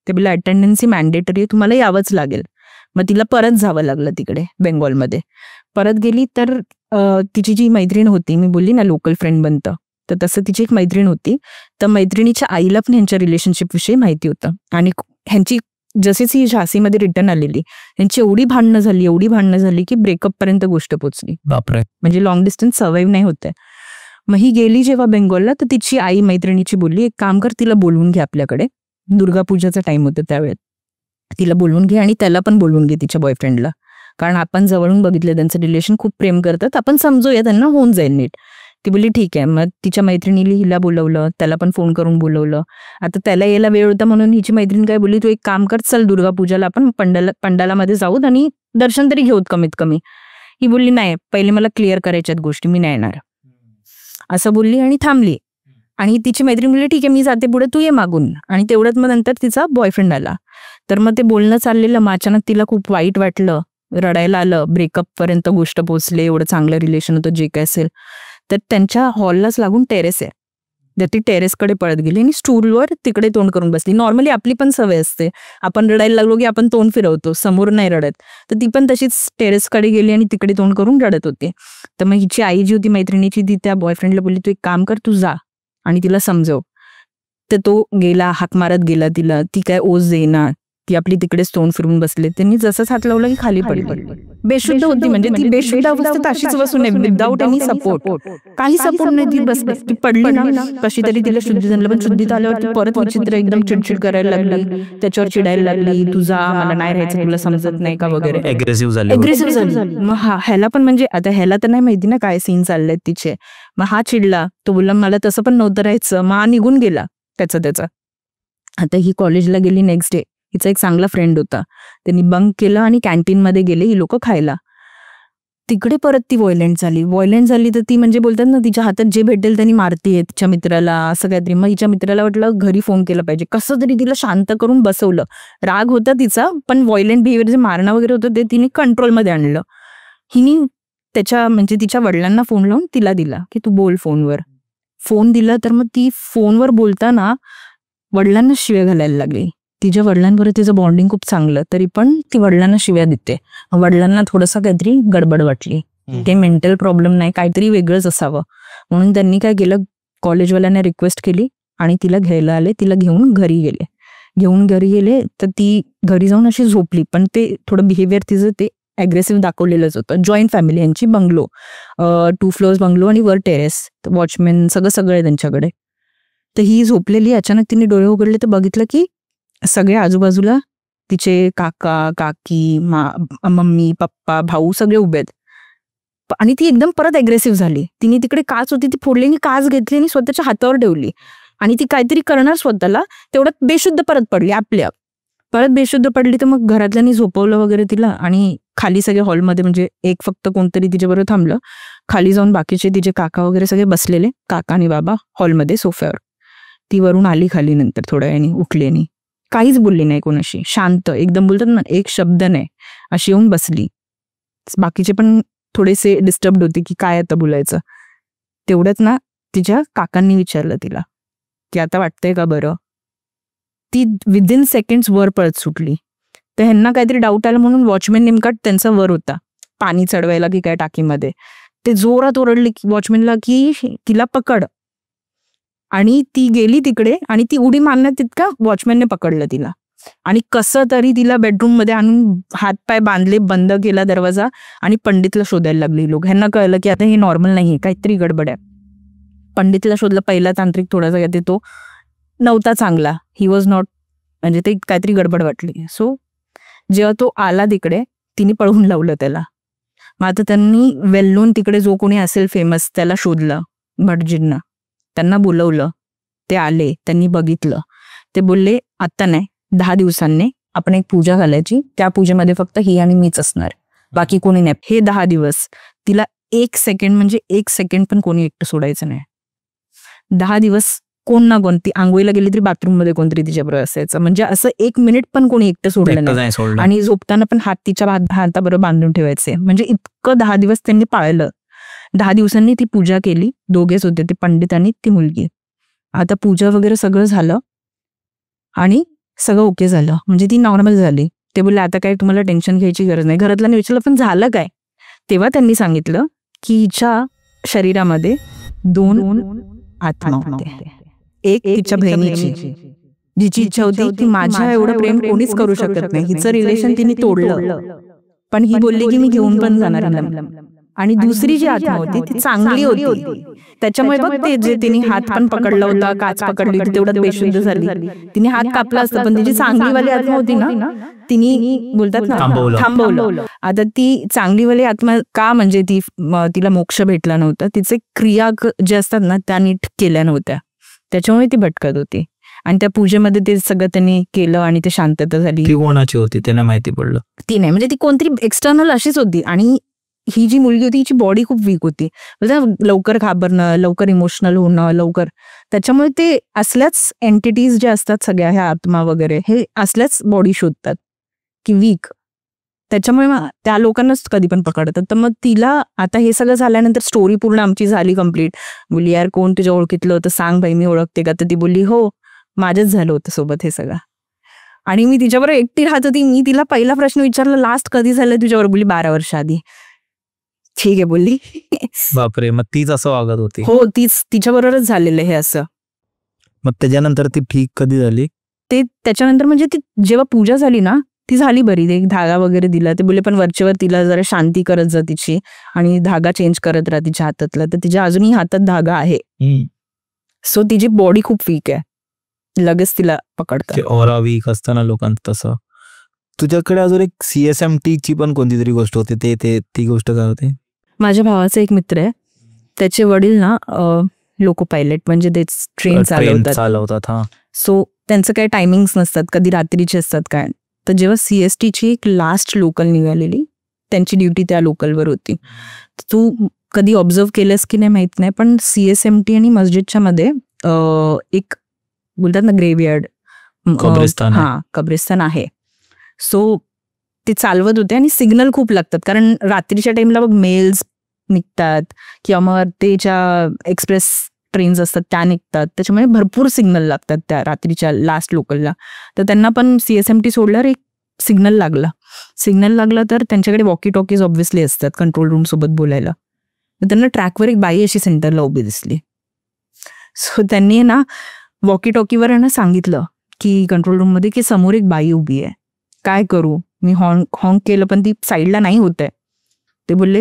ते बोलले अटेंडन्सी मॅन्डेटरी, तुम्हाला यावंच लागेल. मग तिला परत जावं लागलं तिकडे बेंगॉलमध्ये. परत गेली तर तिची जी मैत्रीण होती, मी बोलली ना लोकल फ्रेंड बनतं, तर तसं तिची एक मैत्रीण होती. तर मैत्रिणीच्या आईला पण ह्यांच्या रिलेशनशिप विषयी माहिती होतं आणि ह्यांची जशीच ही झाशीमध्ये रिटर्न आलेली यांची एवढी भांडणं झाली की ब्रेकअप पर्यंत गोष्ट पोचली. बापरे. म्हणजे लॉंग डिस्टन्स सर्वाईव्ह नाही होते. मग ही गेली जेव्हा बेंगॉलला, तर तिची आई मैत्रिणीची बोलली एक काम कर, तिला बोलवून घे आपल्याकडे, दुर्गापूजाचा टाइम होता त्यावेळेत, तिला बोलवून घे आणि त्याला पण बोलवून घे तिच्या बॉयफ्रेंडला, कारण आपण जवळून बघितलं त्यांचं रिलेशन खूप प्रेम करतात, आपण समजूया त्यांना, होऊन जाईल नीट. ती बोलली ठीक आहे. मग तिच्या मैत्रिणीला हिला बोलवलं, त्याला पण फोन करून बोलवलं. आता त्याला यायला वेळ होता म्हणून हिची मैत्रीण काय बोलली, तू एक काम कर, चल दुर्गापूजाला आपण पंडालामध्ये जाऊत आणि दर्शन तरी घेऊत कमीत कमी. ही बोलली नाही, पहिले मला क्लिअर करायच्यात गोष्टी, मी नाही येणार असं बोलली आणि थांबली. आणि तिची मैत्रीण बोलली ठीक आहे मी जाते पुढे, तू ये मागून. आणि तेवढ्यात मग नंतर तिचा बॉयफ्रेंड आला. तर मग ते बोलणं चाललेलं, मग अचानक तिला खूप वाईट वाटलं, रडायला आलं, ब्रेकअप पर्यंत गोष्ट पोहोचले, एवढं चांगलं रिलेशन होतं जे काय असेल. तर त्यांच्या हॉललाच लागून टेरेस आहे, तर ती टेरेसकडे पळत गेली आणि स्टूलवर तिकडे तोंड करून बसली. नॉर्मली आपली पण सवय असते, आपण रडायला लागलो की आपण तोंड फिरवतो, समोर नाही रडत. तर ती पण तशीच टेरेसकडे गेली आणि तिकडे तोंड करून रडत होती. तर मग हिची आई जी होती मैत्रिणीची, ती त्या बॉयफ्रेंडला बोलली तू एक काम कर, तू जा आणि तिला समजव. तर तो गेला, हाक मारत गेला तिला, ती काय ओझ देईना, ती आपली तिकडेच तोंड फिरून बसले. त्यांनी जसंच हात लावला की खाली पडली. बेशुद्ध होती, म्हणजे ती बेशुद्ध अवस्थेत अशीच बसून आहे, विदाऊट एनी सपोर्ट, काही सपोर्ट नाही. ती बसली, ती पडली ना कशी तरी, तिला शुद्धी झालं. पण शुद्धीत आल्यावर परत विचित्र एकदम चिडचिड करायला लागली, त्याच्यावर चिडायला लागली, तुझा मला नाही राहायचं, तुला समजत नाही का वगैरे, अग्रेसिव्ह झाली. मग ह्याला पण म्हणजे आता ह्याला तर नाही माहिती ना काय सीन चाललेत तिचे. मग हा चिडला, तो बोलला मला तसं पण नव्हतं राहायचं. मग हा निघून गेला त्याचा. आता ही कॉलेजला गेली नेक्स्ट डे. हिचा एक चांगला फ्रेंड होता, त्यांनी बंक केलं आणि कॅन्टीनमध्ये गेले ही लोक खायला. तिकडे परत ती व्हायलेंट झाली. तर ती म्हणजे बोलतात ना तिच्या हातात जे भेटेल त्यांनी मारतीये तिच्या मित्राला, असं काहीतरी. मग हिच्या मित्राला वाटलं घरी फोन केला पाहिजे, कसं तरी तिला शांत करून बसवलं. राग होता तिचा, पण व्हायलेंट बिहेवियर जे मारणं वगैरे होतं ते तिने कंट्रोलमध्ये आणलं. हिने त्याच्या म्हणजे तिच्या वडिलांना फोन लावून तिला दिला की तू बोल फोनवर. फोन दिला तर मग ती फोनवर बोलताना वडिलांना शिव्या घालायला लागली. तिच्या वडिलांबरोबर तिचं बॉन्डिंग खूप चांगलं, तरी पण ती वडिलांना शिव्या देते. वडिलांना थोडंसं काहीतरी गडबड वाटली, ते मेंटल प्रॉब्लेम नाही, काहीतरी वेगळंच असावं. म्हणून त्यांनी काय केलं, कॉलेजवाल्यांना रिक्वेस्ट केली आणि तिला घ्यायला आले. तिला घेऊन घरी गेले. तर ती घरी जाऊन अशी झोपली, पण ते थोडं बिहेवियर तिचं ते अग्रेसिव्ह दाखवलेलंच होतं. जॉईंट फॅमिली यांची, बंगलो, 2 फ्लोअर्स बंगलो आणि वर टेरेस, वॉचमॅन सगळं आहे त्यांच्याकडे. तर ही झोपलेली, अचानक तिने डोळे उघडले तर बघितलं की सगळे आजूबाजूला तिचे काका काकी, मम्मी पप्पा भाऊ सगळे उभे आहेत. आणि ती एकदम परत अग्रेसिव्ह झाली. तिने तिकडे काच होती ती फोडली आणि काच घेतली आणि स्वतःच्या हातावर ठेवली आणि ती काहीतरी करणार स्वतःला, तेवढ्यात बेशुद्ध परत पडली. परत बेशुद्ध पडली. तर मग घरातल्यांनी झोपवलं वगैरे तिला आणि खाली सगळे हॉलमध्ये, म्हणजे एक फक्त कोणतरी तिच्याबरोबर थांबलं. खाली जाऊन बाकीचे तिचे काका वगैरे सगळे बसलेले, काका आणि बाबा हॉलमध्ये सोफ्यावर. ती वरून आली खाली, नंतर थोड्या वेळाने उठली आणि काहीच बोलली नाही कोणाशी, शांत एकदम, बोलतात ना एक शब्द नाही, अशी येऊन बसली. बाकीचे पण थोडेसे डिस्टर्ब होते की काय आता बोलायचं. तेवढ्यात ना तिच्या काकांनी विचारलं तिला की आता वाटतंय का बरं. ती विदिन सेकंड्स वर पळत सुटली. तर ह्यांना काहीतरी डाऊट आला म्हणून वॉचमॅन नेमका त्यांचा वर होता पाणी चढवायला की काय टाकीमध्ये. ते जोरात ओरडले वॉचमॅनला की तिला पकड. आणि ती गेली तिकडे आणि ती उडी मारण्यात तितका वॉचमॅनने पकडलं तिला आणि कसं तरी तिला बेडरूम मध्ये आणून हातपाय बांधले, बंद केला दरवाजा आणि पंडितला शोधायला लागली लोक. ह्यांना कळलं की आता हे नॉर्मल नाहीये, काहीतरी गडबड आहे. पंडितला शोधलं. पहिला तांत्रिक थोडासा येते, तो नव्हता चांगला, ही वॉज नॉट, म्हणजे ते काहीतरी गडबड वाटली. सो जेव्हा तो आला तिकडे, तिने पळवून लावलं त्याला. मग आता त्यांनी वेल नोन तिकडे जो कोणी असेल फेमस त्याला शोधलं, भटजींना, त्यांना बोलवलं. ते आले, त्यांनी बघितलं. ते बोलले आत्ता नाही, 10 दिवसांनी आपण एक पूजा घालायची, त्या पूजेमध्ये फक्त ही आणि मीच असणार. बाकी कोणी नाही. हे 10 दिवस तिला 1 सेकंड म्हणजे 1 सेकंड पण कोणी एकटं सोडायचं नाही. 10 दिवस कोण ना कोण, ती आंघोळीला गेली तरी बाथरूम मध्ये कोणतरी तिच्याबरोबर असायचं. म्हणजे असं 1 मिनिट पण कोणी एकटं सोडलं नाही. आणि झोपताना पण हात तिच्या हाताबरोबर बांधून ठेवायचे. म्हणजे इतकं 10 दिवस त्यांनी पाळलं. 10 दिवसांनी ती पूजा केली. दोघेच होते, ते पंडित आणि ती मुलगी. आता पूजा वगैरे सगळं झालं आणि सगळं ओके झालं, म्हणजे ती नॉर्मल झाली. ते बोलले आता काय तुम्हाला टेन्शन घ्यायची गरज नाही. घरातल्याने विचारलं पण झालं काय, तेव्हा त्यांनी सांगितलं की हिच्या शरीरामध्ये 2 आत्मा होते. एक तिच्या बहिणीची, जिची इच्छा होती की माझ्या एवढं प्रेम कोणीच करू शकत नाही, हिचं रिलेशन तिने तोडलं, पण ही बोलली की मी घेऊन पण जाणार. आणि दुसरी जी आत्मा होती ती चांगली होती, त्याच्यामुळे बघ ते जे तिने हात पण पकडला होता, काच पकडली होती, तेवढ्यात बेशुद्ध झाली. तिने हात कापला असता, पण तिची चांगलीवाली आत्मा होती ना, तिने बोलतात ना थांबवलं. आता ती चांगलीवाली आत्मा का, म्हणजे तिला मोक्ष भेटला नव्हता, तिचे क्रिया जे असतात ना त्या नीट केल्या नव्हत्या, त्याच्यामुळे ती भटकत होती. आणि त्या पूजेमध्ये ते सगळं त्यांनी केलं आणि ते शांतता झाली. ती कोणाची होती त्यांना माहिती पडलं? ती नाही, म्हणजे ती कोणतरी एक्सटर्नल अशीच होती. आणि ही जी मुलगी होती हिची बॉडी खूप वीक होती, म्हणजे लवकर घाबरणं, लवकर इमोशनल होणं, लवकर, त्याच्यामुळे ते असल्याच एंटिटीज जे असतात सगळ्या ह्या आत्मा वगैरे, हे असल्याच बॉडी शोधतात की वीक, त्याच्यामुळे त्या लोकांनाच कधी पण पकडतात. तर मग तिला आता हे सगळं झाल्यानंतर स्टोरी पूर्ण आमची झाली कम्प्लीट. बोलली यार कोण तुझ्या ओळखीतलं होतं सांग बाई, मी ओळखते का. तर ती बोलली हो माझ्याच झालं होतं सोबत हे सगळं. आणि मी तिच्याबरोबर एकटी राहत होती. मी तिला पहिला प्रश्न विचारला लास्ट कधी झालं तुझ्याबरोबर, बोलली 12 वर्ष आधी. ठीक आहे बोलली. बापरे, मग तीच असं वागत होती? हो, तीच, तिच्याबरोबरच झालेलं हे असं. मग त्याच्यानंतर ती ठीक कधी झाली? ते त्याच्यानंतर म्हणजे ती जेव्हा पूजा झाली ना ती झाली बरी. एक धागा वगैरे दिला, ते बोलले पण वरचेवर तिला जरा शांती करत जा तिची, आणि धागा चेंज करत राहा तिच्या हातातला. तर तिच्या अजूनही हातात धागा आहे. सो तिची बॉडी खूप वीक आहे, लगेच तिला पकडतात. ऑरा वीक असताना लोकांचं तसं. तुझ्याकडे अजून एक CSMT ची पण कोणती तरी गोष्ट होती, ती गोष्ट काय होती? माझ्या भावाचा एक मित्र आहे, त्याचे वडील ना लोको पायलट, म्हणजे ते ट्रेन चालवतात. सो त्यांचं काही टायमिंग्स नसतात, कधी रात्रीचे असतात काय. तर जेव्हा CST ची एक लास्ट लोकल निघालेली, त्यांची ड्युटी त्या लोकलवर होती. तू कधी ऑब्झर्व केलंस की नाही माहित नाही, पण CSMT आणि मस्जिदच्या मध्ये एक बोलतात ना ग्रेवयार्ड, कब्रिस्तान आहे. सो ते चालवत होते आणि सिग्नल खूप लागतात, कारण रात्रीच्या टाइमला बघ मेल्स निघतात किंवा मग त्याच्या एक्सप्रेस ट्रेन्स असतात त्या निघतात, त्याच्यामुळे भरपूर सिग्नल लागतात त्या रात्रीच्या लास्ट लोकलला. तर त्यांना पण CSMT सोडल्यावर एक सिग्नल लागला तर त्यांच्याकडे वॉकी टॉकीज ऑब्व्हियसली असतात कंट्रोल रूम सोबत बोलायला. तर त्यांना ट्रॅकवर एक बाई अशी सेंटरला उभी दिसली. सो त्यांनी ना वॉकी टॉकीवर आहे ना सांगितलं की कंट्रोल रूम मध्ये की समोर एक बाई उभी आहे, काय करू. मी हॉर्न केलं पण ती साईडला नाही होत आहे. ते बोलले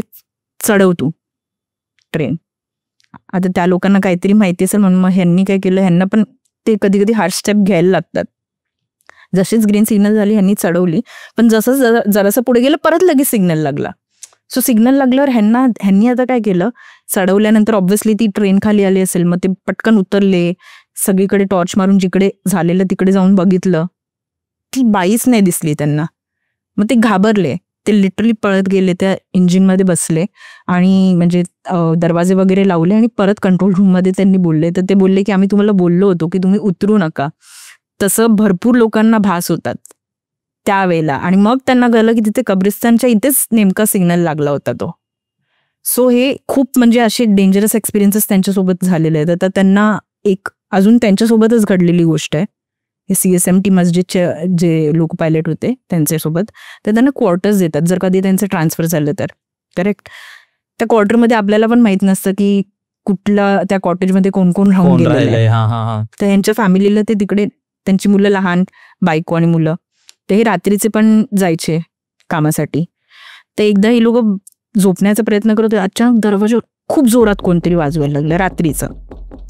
चढव तू ट्रेन. आता त्या लोकांना काहीतरी माहिती असेल म्हणून मग ह्यांनी काय केलं, ह्यांना पण ते कधी कधी हार्ड स्टेप घ्यायला लागतात. जशीच ग्रीन सिग्नल झाली ह्यांनी चढवली, पण जसं जरासं पुढे गेलं परत लगेच सिग्नल लागला. सो सिग्नल लागल्यावर ह्यांनी आता काय केलं, चढवल्यानंतर ऑब्व्हियसली ती ट्रेन खाली आली असेल, मग ते पटकन उतरले, सगळीकडे टॉर्च मारून जिकडे झालेलं तिकडे जाऊन बघितलं, ती बाईच नाही दिसली त्यांना. मग ते घाबरले, ते लिटरली पळत गेले, त्या इंजिनमध्ये बसले आणि म्हणजे दरवाजे वगैरे लावले आणि परत कंट्रोल रूममध्ये त्यांनी बोलले. तर ते बोलले की आम्ही तुम्हाला बोललो होतो की तुम्ही उतरू नका. तसं भरपूर लोकांना भास होतात त्यावेळेला. आणि मग त्यांना कळलं की तिथे कब्रिस्तानच्या इथेच नेमका सिग्नल लागला होता तो. सो हे खूप म्हणजे असे डेंजरस एक्सपिरियन्सेस त्यांच्यासोबत झालेले आहेत. आता त्यांना एक अजून त्यांच्यासोबतच घडलेली गोष्ट आहे, हे CSMT मस्जिदचे जे लोको पायलट होते त्यांच्यासोबत. तर त्यांना क्वार्टर्स देतात जर कधी त्यांचं ट्रान्सफर झालं तर. करेक्ट. त्या क्वार्टरमध्ये आपल्याला पण माहित नसतं की कुठला त्या कॉटेजमध्ये कोण कोण राहून गेलेलं आहे. तर यांच्या फॅमिलीला ते तिकडे, त्यांची मुलं लहान, बायको आणि मुलं, ते हे रात्रीचे पण जायचे कामासाठी. तर एकदा हे लोक झोपण्याचा प्रयत्न करत होते, अचानक दरवाजा खूप जोरात कोणतरी वाजवायला लागलं रात्रीचं.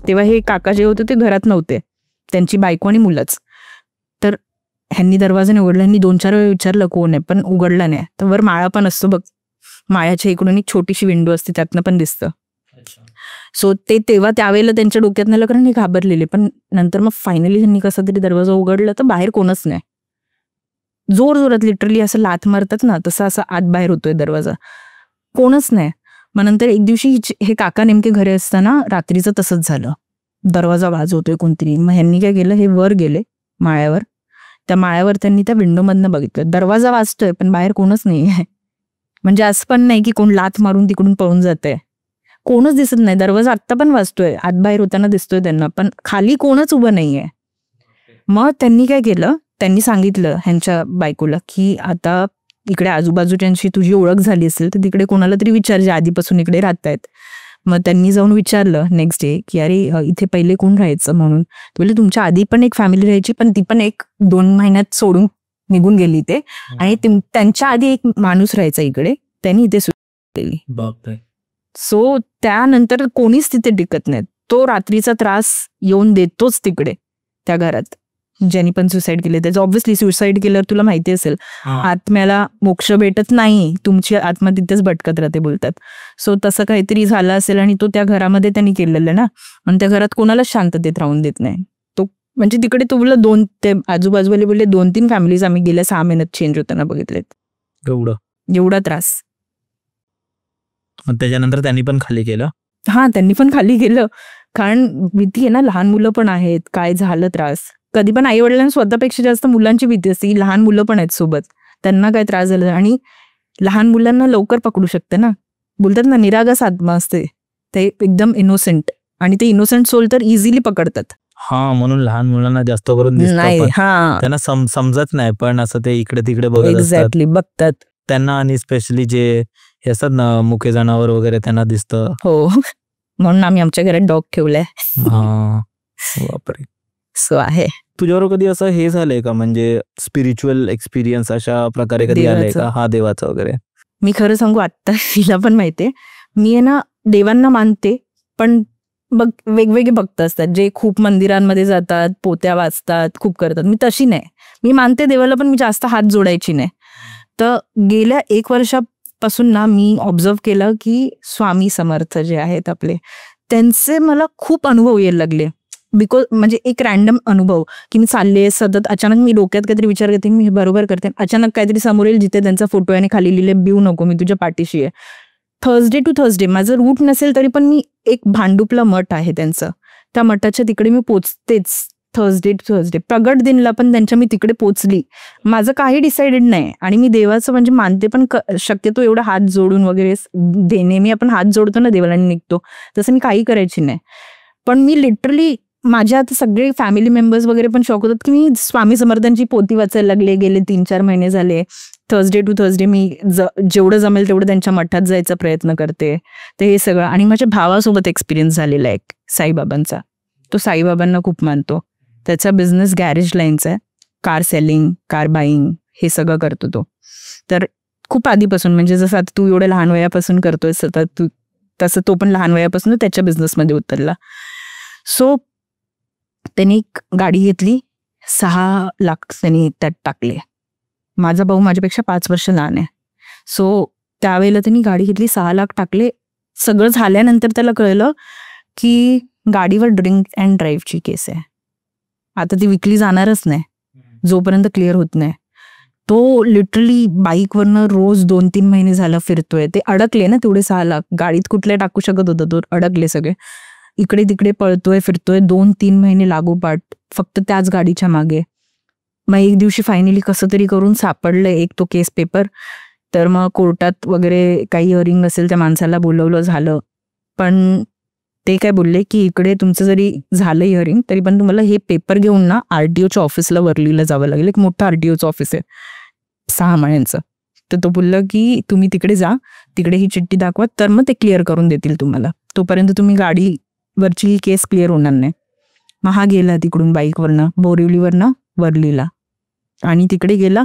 तेव्हा हे काका जे होते ते घरात नव्हते, त्यांची बायको आणि मुलंच. तर ह्यांनी दरवाजा नाही उघडला, ह्यांनी 2-4 वेळा विचारलं कोण आहे, पण उघडला नाही. तर वर माळा पण असतो बघ, माळ्याच्या इकडून एक छोटीशी विंडो असते, त्यातनं पण दिसतं. सो ते तेव्हा त्यावेळेला त्यांच्या डोक्यात नाही, कारण हे घाबरलेले. पण नंतर मग फायनली त्यांनी कसा तरी दरवाजा उघडला तर बाहेर कोणच नाही. जोर जोरात लिटरली असं लाथ मारतात ना तसं असं आत बाहेर होतोय दरवाजा, कोणच नाही. मग नंतर एक दिवशी हे काका नेमके घरी असताना रात्रीचं तसंच झालं, दरवाजा वाजवतोय कोणतरी. मग ह्यांनी काय केलं, हे वर गेले माळ्यावर. त्या माळ्यावर त्यांनी त्या विंडोमधनं बघितलं दरवाजा वाजतोय पण बाहेर कोणच नाही आहे. म्हणजे असं पण नाही की कोण लाथ मारून तिकडून पळून जातंय, कोणच दिसत नाही. दरवाजा आत्ता पण वाजतोय, आत बाहेर होताना दिसतोय त्यांना, पण खाली कोणच उभं नाहीये. मग त्यांनी काय केलं, त्यांनी सांगितलं ह्यांच्या बायकोला की आता इकडे आजूबाजूच्यांशी तुझी ओळख झाली असेल तर तिकडे कोणाला तरी विचार जे आधीपासून इकडे राहतायत. मग त्यांनी जाऊन विचारलं नेक्स्ट डे की अरे इथे पहिले कोण राहायचं म्हणून. बोलले तुमच्या आधी पण एक फॅमिली राहायची पण ती पण 1-2 महिन्यात सोडून निघून गेली ते, आणि त्यांच्या आधी एक माणूस राहायचा इकडे, त्यांनी इथे केली. सो त्यानंतर कोणीच तिथे टिकत नाहीत. तो रात्रीचा त्रास येऊन देतोच तिकडे त्या घरात. ज्यांनी पण सुसाईड केले त्याचं ऑब्व्हियसली सुसाईड केल्यावर तुला माहिती असेल आत्म्याला मोक्ष भेटत नाही, तुमची आत्मा तिथेच भटकत राहते बोलतात. सो तसं काहीतरी झालं असेल आणि तो त्या घरामध्ये त्यांनी केलेलं ना, आणि त्या घरात कोणालाच शांततेत राहून देत नाही तो. म्हणजे तिकडे तो बोलला ते आजूबाजूवाले बोलले 2-3 फॅमिलीज आम्ही गेल्या 6 महिन्यात चेंज होताना बघितलेत. एवढा त्रास. त्याच्यानंतर त्यांनी पण खाली केलं. हा, त्यांनी पण खाली केलं, कारण भीती आहे ना, लहान मुलं पण आहेत, काय झालं त्रास. कधी पण आई वडिलांना स्वतःपेक्षा जास्त मुलांची भीती असते, लहान मुलं पण आहेत सोबत, त्यांना काय त्रास झाला. आणि लहान मुलांना लवकर पकडू शकते ना, बोलतात ना निरागस आत्मा असते, ते एकदम इनोसेंट, आणि ते इनोसेंट सोल तर इझिली पकडतात. हा, म्हणून लहान मुलांना जास्त करून नाही, हा त्यांना समजत नाही, पण असं ते इकडे तिकडे बघत एक्झॅक्टली बघतात त्यांना. आणि स्पेशली जे हे असतात ना मुके जनावर वगैरे त्यांना दिसतं. हो, म्हणून आम्ही आमच्या घरात डॉग ठेवलाय. हा, बापरे. सो आहे. तुझ्यावर कधी असं हे झालंय का, म्हणजे स्पिरिच्युअल एक्सपिरियन्स अशा प्रकारे कधी आलंय का, हा देवाचं वगैरे? मी खरं सांगू, आत्ता तिला पण माहितीये, मी आहे ना देवांना मानते, पण वेगवेगळे भक्त असतात जे खूप मंदिरांमध्ये जातात, पोत्या वाचतात, खूप करतात. मी तशी नाही, मी मानते देवाला पण मी जास्त हात जोडायची नाही. तर गेल्या 1 वर्षापासून ना मी ऑब्झर्व केलं की स्वामी समर्थ जे आहेत आपले, त्यांचे मला खूप अनुभव यायला लागले. बिकॉज म्हणजे एक रॅन्डम अनुभव की मी चालले सतत, अचानक मी डोक्यात काहीतरी विचार करते, मी हे बरोबर करते, अचानक काहीतरी समोर येईल जिथे त्यांचा फोटो आहे आणि खाली लिहिले भिऊ नको मी तुझ्या पाठीशी आहे. थर्सडे टू थर्सडे माझं रूट नसेल तरी पण मी, एक भांडुपला मठ आहे त्यांचं, त्या मठाच्या तिकडे मी पोचतेच थर्सडे टू थर्सडे. प्रगट दिनला पण त्यांच्या मी तिकडे पोचली. माझं काही डिसाइडेड नाही, आणि मी देवाचं म्हणजे मानते पण शक्यतो एवढं हात जोडून वगैरे नेहमी आपण हात जोडतो ना देवाला आणि निघतो, तसं मी काही करायची नाही. पण मी लिटरली, माझ्या आता सगळे फॅमिली मेंबर्स वगैरे पण शॉक होतात की मी स्वामी समर्थांची पोथी वाचायला लागले. गेले 3-4 महिने झाले. थर्सडे टू थर्सडे मी जेवढं जमेल तेवढं त्यांच्या मठात जायचा प्रयत्न करते. तर हे सगळं, आणि माझ्या भावासोबत एक्सपिरियन्स झालेला आहे साईबाबांचा. तो साईबाबांना खूप मानतो. त्याचा बिझनेस गॅरेज लाईनचा आहे, कार सेलिंग, कार बाईंग, हे सगळं करतो तो. तर खूप आधीपासून, म्हणजे जसं आता तू एवढं लहान वयापासून करतोय सतत, तसं तो पण लहान वयापासून त्याच्या बिझनेसमध्ये उतरला. सो त्यांनी एक गाडी घेतली, 6 लाख त्यांनी त्यात टाकले. माझा भाऊ माझ्यापेक्षा 5 वर्ष लहान आहे. सो त्यावेळेला त्यांनी गाडी घेतली, 6 लाख टाकले. सगळं झाल्यानंतर त्याला कळलं की गाडीवर ड्रिंक अँड ड्राईव्हची केस आहे, आता ती विकली जाणारच नाही जोपर्यंत क्लिअर होत नाही. तो लिटरली बाईकवरनं रोज 2-3 महिने झालं फिरतोय. ते अडकले ना तेवढे 6 लाख, गाडीत कुठले टाकू शकत होता तो, अडकले सगळे. इकडे तिकडे पळतोय फिरतोय 2-3 महिने लागोपाठ फक्त त्याच गाडीच्या मागे. मग एक दिवशी फायनली कसं तरी करून सापडलं एक तो केस पेपर. तर मग कोर्टात वगैरे काही हिअरिंग असेल त्या माणसाला बोलवलं, झालं. पण ते काय बोलले की इकडे तुमचं जरी झालं हिअरिंग तरी पण तुम्हाला हे पेपर घेऊन ना RTOच्या ऑफिसला वर्लीला जावं लागेल. एक मोठं RTOचं ऑफिस आहे 6 महिन्यांचं. तर तो बोललं की तुम्ही तिकडे जा, तिकडे ही चिठ्ठी दाखवा, तर मग ते क्लिअर करून देतील तुम्हाला. तोपर्यंत तुम्ही गाडीवरची ही केस क्लिअर होणार नाही. मग हा गेला तिकडून बाईकवरनं बोरिवलीवरनं वर्लीला, आणि तिकडे गेला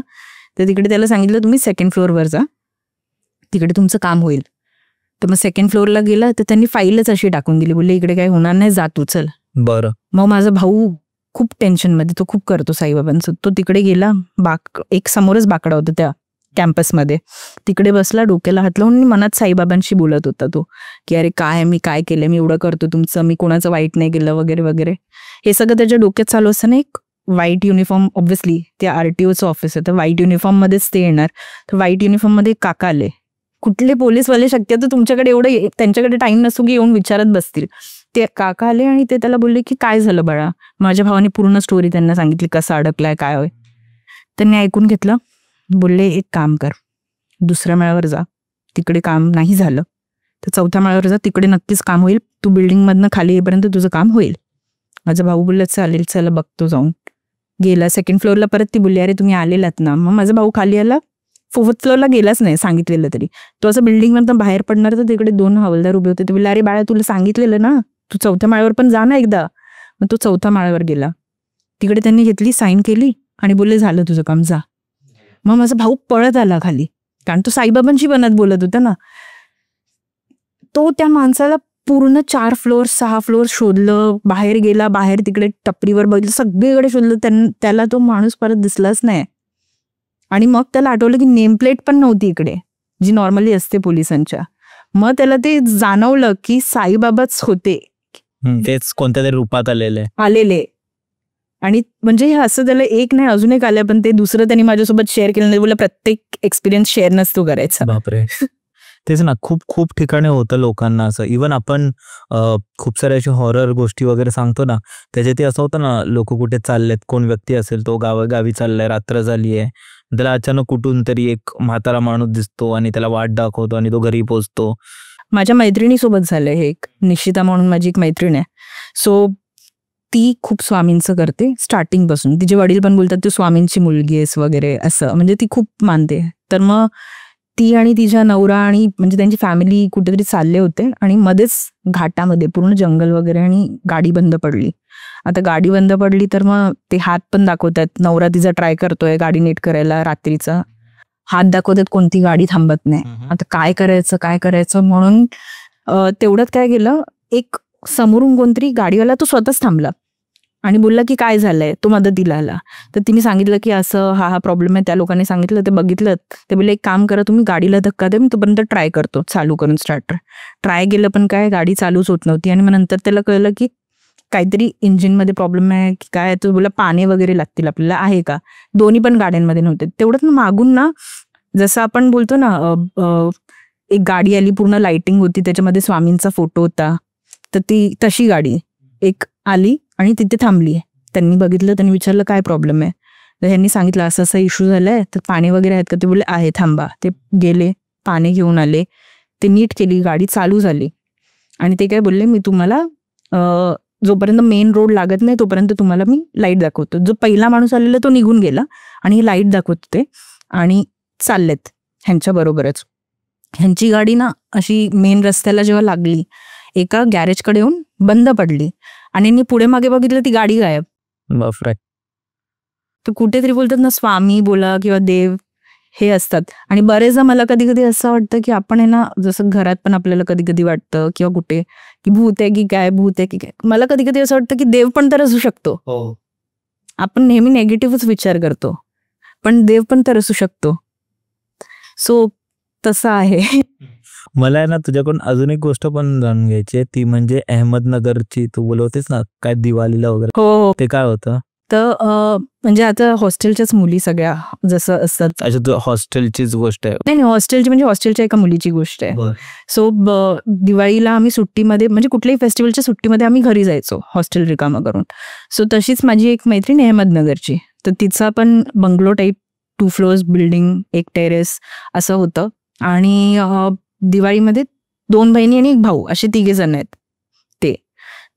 तर तिकडे त्याला सांगितलं तुम्ही 2nd फ्लोअरवर जा, तिकडे तुमचं काम होईल. तर मग 2nd फ्लोअरला गेला तर त्यांनी फाईलच अशी टाकून दिली, बोलले इकडे काय होणार नाही, जा तू चल. बरं. मग माझा भाऊ खूप टेन्शनमध्ये, तो खूप करतो साईबाबांचं. तो तिकडे गेला, एक समोरच बाकडा होता त्या कॅम्पसमध्ये, तिकडे बसला, डोक्याला हात लावून मनात साईबाबांशी बोलत होता तो की अरे काय मी काय केलं, मी एवढं करतो तुमचं, मी कोणाचं वाईट नाही केलं वगैरे वगैरे. हे सगळं त्याच्या डोक्यात चालू असताना एक व्हाईट युनिफॉर्म, ऑब्व्हियसली ते RTOचं ऑफिस आहे तर व्हाईट युनिफॉर्ममध्येच ते येणार. तर व्हाईट युनिफॉर्ममध्ये काका आले. कुठले पोलीसवाले शक्यतो तुमच्याकडे एवढं त्यांच्याकडे टाइम नसतो की येऊन विचारत बसतील. ते काका आले आणि ते त्याला बोलले की काय झालं बाळा. माझ्या भावाने पूर्ण स्टोरी त्यांना सांगितली, कसा अडकलाय काय होय. त्यांनी ऐकून घेतलं. बोलले एक काम कर, दुसऱ्या माळ्यावर जा, तिकडे काम नाही झालं तर चौथ्या माळ्यावर जा, तिकडे नक्कीच काम होईल. तू बिल्डिंगमधनं खाली येईपर्यंत तुझं काम होईल. माझा भाऊ बोलला चालेल चला बघतो जाऊन. गेला 2nd फ्लोअरला. परत ती बोलली अरे तुम्ही आलेलात ना. मग माझा भाऊ खाली आला, 4th फ्लोअरला गेलाच नाही सांगितलेलं तरी. तो असं बिल्डिंगमधनं बाहेर पडणार तर तिकडे 2 हवालदार उभे होते. ते बोलले अरे बाळा तुला सांगितलेलं ना, तू 4थ्या माळ्यावर पण जा ना एकदा. मग तो 4थ्या माळ्यावर गेला. तिकडे त्यांनी घेतली, साईन केली आणि बोलले झालं तुझं काम जा. मग माझा भाऊ पळत आला खाली, कारण तो साईबाबांची बनत बोलत होता ना. तो त्या माणसाला पूर्ण 4 फ्लोअर 6 फ्लोअर शोधलं, बाहेर गेला, बाहेर तिकडे टपरीवर बघितलं, सगळीकडे शोधलं. त्याला तो माणूस परत दिसलाच नाही. आणि मग त्याला आठवलं की नेमप्लेट पण नव्हती इकडे, जी नॉर्मली असते पोलिसांच्या. मग त्याला ते जाणवलं की साईबाबाच होते, तेच कोणत्या तरी रूपात आलेले. आणि म्हणजे हे असं त्याला एक नाही अजून एक आलं, पण ते दुसरं त्यांनी माझ्यासोबत शेअर केलं नाही. बोला प्रत्येक एक्सपिरियन्स शेअर नसतो करायचा. बापरे. तेच ना, खूप खूप ठिकाणी होतं लोकांना असं. इवन आपण खूप साऱ्या अशा हॉरर गोष्टी वगैरे सांगतो ना, त्याच्यात ते असं होतं ना, लोक कुठे चाललेत, कोण व्यक्ती असेल तो गावी चाललाय, रात्र झाली आहे, त्याला अचानक कुठून तरी एक म्हातारा माणूस दिसतो आणि त्याला वाट दाखवतो आणि तो घरी पोहोचतो. माझ्या मैत्रिणीसोबत झालंय हे. एक निशिता म्हणून माझी एक मैत्रीण आहे. सो ती खूप स्वामींचं करते स्टार्टिंग पासून. तिचे वडील पण बोलतात तू स्वामींची मुलगी आहेस वगैरे असं, म्हणजे ती खूप मानते. तर मग ती आणि तिच्या नवरा आणि म्हणजे त्यांची फॅमिली कुठेतरी चालले होते आणि मध्येच घाटामध्ये पूर्ण जंगल वगैरे आणि गाडी बंद पडली. आता गाडी बंद पडली तर मग ते हात पण दाखवतात. नवरा तिचा ट्राय करतोय गाडी नीट करायला, रात्रीचा हात दाखवतात, कोणती गाडी थांबत नाही. आता काय करायचं म्हणून तेवढ्यात काय गेलं, एक समोरून कोणतरी गाडीवाला तो स्वतःच थांबला आणि बोलला की काय झालंय. तो मदतीला आला. तर तिने सांगितलं की असं हा प्रॉब्लेम आहे. त्या लोकांनी सांगितलं, ते बघितलं. ते बोलले एक काम करा, तुम्ही गाडीला धक्का द्या, मी तोपर्यंत ट्राय करतो चालू करून स्टार्टर. ट्राय केलं पण काय गाडी चालूच होत नव्हती. आणि मग नंतर त्याला कळलं की काहीतरी इंजिनमध्ये प्रॉब्लेम आहे की काय. तो बोला पाने वगैरे लागतील आपल्याला, आहे का. दोन्ही पण गाड्यांमध्ये नव्हते. तेवढंच मागून ना, जसं आपण बोलतो ना, एक गाडी आली, पूर्ण लाइटिंग होती, त्याच्यामध्ये स्वामींचा फोटो होता. तर ती तशी गाडी एक आली आणि तिथे थांबली. त्यांनी बघितलं, त्यांनी विचारलं काय प्रॉब्लेम आहे. तर ह्यांनी सांगितलं असं असा इश्यू झालाय, तर पाणी वगैरे आहेत का. ते बोलले आहे, थांबा. ते गेले, पाणी घेऊन आले, ते नीट केली, गाडी चालू झाली. आणि ते काय बोलले, मी तुम्हाला जोपर्यंत मेन रोड लागत नाही तोपर्यंत तुम्हाला मी लाईट दाखवतो. जो पहिला माणूस आलेला तो निघून गेला आणि लाईट दाखवत होते आणि चाललेत ह्यांच्या बरोबरच. ह्यांची गाडी ना अशी मेन रस्त्याला जेव्हा लागली, एका गॅरेजकडे येऊन बंद पडली आणि यांनी पुढे मागे बघितलं, ती गाडी गायब. बापरे. तर कुठेतरी बोलतात ना, स्वामी बोला किंवा देव हे असतात. आणि बरेचदा मला कधी कधी असं वाटतं की आपण आहे ना, जसं घरात पण आपल्याला कधी कधी वाटतं किंवा कुठे की भूत आहे की काय, भूत आहे की काय. मला कधी कधी असं वाटतं की देव पण तर असू शकतो. आपण नेहमी नेगेटिव्हच विचार करतो, पण देव पण तर असू शकतो. सो तसं आहे. मला आहे ना तुझ्याकडून अजून एक गोष्ट पण जाणून घ्यायची आहे, ती म्हणजे अहमदनगरची. तू बोलवतेस ना काय दिवाळीला वगैरे, हो, ते काय होतं. तर म्हणजे आता हॉस्टेलच्याच मुली सगळ्या जसं असतात. अच्छा, तू हॉस्टेलचीच गोष्ट आहे. नाही, हॉस्टेलची म्हणजे हॉस्टेलच्या एका मुलीची गोष्ट आहे. सो दिवाळीला आम्ही सुट्टीमध्ये, म्हणजे कुठल्याही फेस्टिवलच्या सुट्टीमध्ये आम्ही घरी जायचो हॉस्टेल रिकामा करून. सो तशीच माझी एक मैत्रीण अहमदनगरची, तर तिचा पण बंगलो टाईप 2 फ्लोअर्स बिल्डिंग, एक टेरेस असं होतं. आणि दिवाळीमध्ये 2 बहिणी आणि 1 भाऊ असे 3 जण आहेत ते.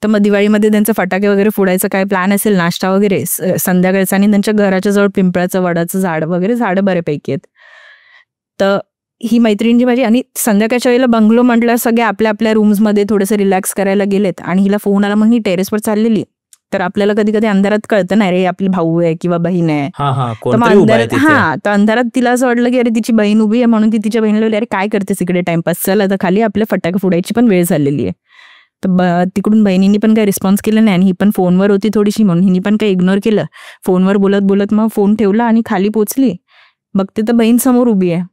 तर मग दिवाळीमध्ये त्यांचं फटाके वगैरे फोडायचं काय प्लॅन असेल, नाश्ता वगैरे संध्याकाळचा. आणि त्यांच्या घराच्या जवळ पिंपळाचं, वडाचं झाड वगैरे, झाडं बऱ्यापैकी आहेत. तर ही मैत्रीण जी माझी, आणि संध्याकाळच्या वेळेला बंगलो म्हटलं सगळे आपल्या आपल्या रूम्समध्ये थोडंसं रिलॅक्स करायला गेलेत. आणि हिला फोन आला, मग ही टेरेसवर चाललेली. तर आपल्याला कधी कधी अंधारात कळतं ना, रे आपली भाऊ आहे किंवा बहीण आहे. तर अंधारात तिला असं वाटलं की अरे तिची बहीण उभी आहे, म्हणून ती तिच्या बहिणीला बोलली, अरे काय करतेस इकडे टाइमपास, चल आता खाली, आपल्या फटाके फोडायची पण वेळ झालेली आहे. तर तिकडून बहिणींनी पण काही रिस्पॉन्स केला नाही आणि ही पण फोनवर होती थोडीशी, म्हणून हिनी पण काही इग्नोर केलं. फोनवर बोलत बोलत मग फोन ठेवला आणि खाली पोचली. बघते तर बहीण समोर उभी आहे.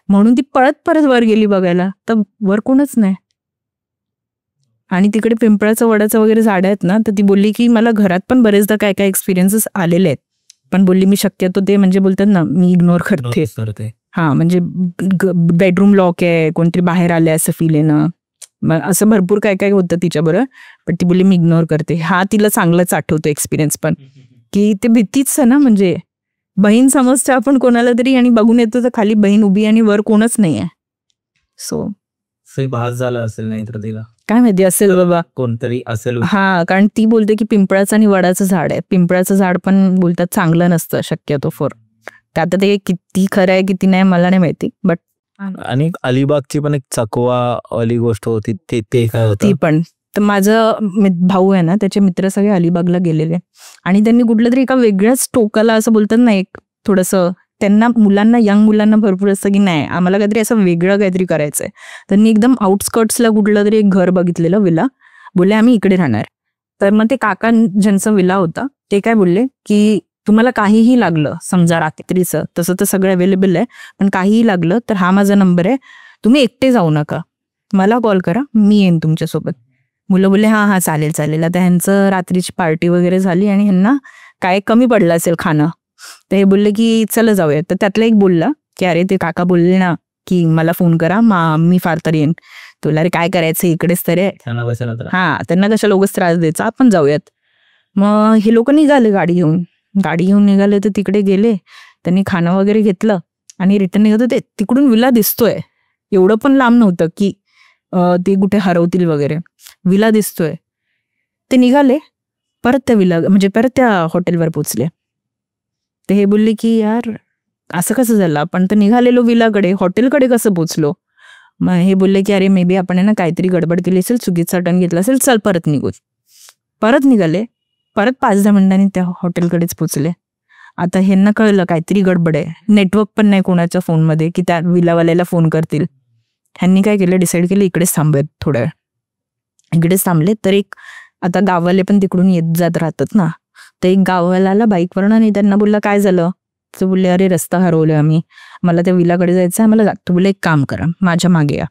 म्हणून ती परत वर गेली बघायला, तर वर कोणच नाही. आणि तिकडे पिंपळाचं वडाचं वगैरे झाडं आहेत ना, तर ती बोलली की मला घरात पण बरेचदा काय काय एक्सपिरियन्सेस आलेले आहेत, पण बोलली मी शक्यतो ते म्हणजे बोलतात ना मी इग्नोर करते. हा म्हणजे बेडरूम लॉक आहे, कोणतरी बाहेर आले असं फील येणं, असं भरपूर काय काय होतं तिच्याबरोबर, पण ती बोलली मी इग्नोर करते. हा तिला चांगलाच आठवतो एक्सपिरियन्स, पण की ते भीतीच ना, म्हणजे बहीण समजते आपण कोणाला तरी आणि बघून येतो तर खाली बहीण उभी आणि वर कोणच नाही आहे. सो भास झाला असेल, नाही तर तिला काय माहिती असेल बाबा, कोणतरी असेल. हा, कारण ती बोलते की पिंपळाचं आणि वडाचं झाड आहे. पिंपळाचं झाड पण बोलतात चांगलं नसतं शक्यतो फॉर, त्यात ते किती खरं आहे किती नाही मला नाही माहिती. बट आणि अलिबागची पण एक चकवा वाली गोष्ट होती, ते काय होतं ती पण. तर माझं भाऊ आहे ना, त्याचे मित्र सगळे अलिबागला गेलेले आणि त्यांनी कुठलं तरी एका वेगळ्याच टोकाला असं बोलतात ना, एक थोडंसं त्यांना मुलांना, यंग मुलांना भरपूर असतं की नाही आम्हाला काहीतरी असं वेगळं काहीतरी करायचंय. त्यांनी एकदम आउटस्कर्ट्सला कुठलं तरी एक घर बघितलेलं विला, बोलले आम्ही इकडे राहणार. तर मग ते काका ज्यांचा विला होता ते काय बोलले की तुम्हाला काहीही लागलं, समजा रात्रीचं, तसं तर सगळं अवेलेबल आहे, पण काहीही लागलं तर हा माझा नंबर आहे, तुम्ही एकटे जाऊ नका, मला कॉल करा, मी येईन तुमच्यासोबत. मुलं बोलले हा चालेल चालेल. आता ह्यांचं रात्रीची पार्टी वगैरे झाली आणि ह्यांना काय कमी पडलं असेल खाणं, तर हे बोलले की चला जाऊया. तर त्यातला एक बोलला की अरे ते काका बोलले ना की मला फोन करा, मी फार तर येईन. तुला अरे काय करायचं इकडेच तर आहे, त्यांना कशाला उगाच त्रास द्यायचा, आपण जाऊयात. मग हे लोक निघाले गाडी घेऊन निघाले. तर तिकडे गेले, त्यांनी खाणं वगैरे घेतलं आणि रिटर्न निघत होते. तिकडून विला दिसतोय, एवढं पण लांब नव्हतं की ते कुठे हरवतील वगैरे, विला दिसतोय. ते निघाले परत त्या विला म्हणजे परत त्या हॉटेलवर पोचले. ते हे बोलले की यार असं कसं झालं, आपण तर निघालेलो विलाकडे, हॉटेलकडे कसं पोचलो. मग हे बोलले की अरे मे बी आपण ना काहीतरी गडबड केली असेल, चुकीचा टर्न घेतला असेल, चल परत निघू. परत निघाले, परत 5-10 मिनिटांनी त्या हॉटेलकडेच पोचले. आता ह्यांना कळलं काहीतरी गडबड आहे, नेटवर्क पण नाही कोणाच्या फोनमध्ये की त्या विलावाल्याला फोन करतील. ह्यांनी काय केलं, डिसाईड केलं इकडेच थांबूयात थोड्या वेळ. इकडेच थांबले तर एक आता गाववाले पण तिकडून येत जात राहतात ना, तर एक गाववाल्याला बाईकवरून आणि त्यांना बोलला काय झालं, तर बोलले अरे रस्ता हरवलोय आम्ही, मला त्या विलाकडे जायचं आहे, मला जातो. बोलले एक काम करा माझ्या मागे या.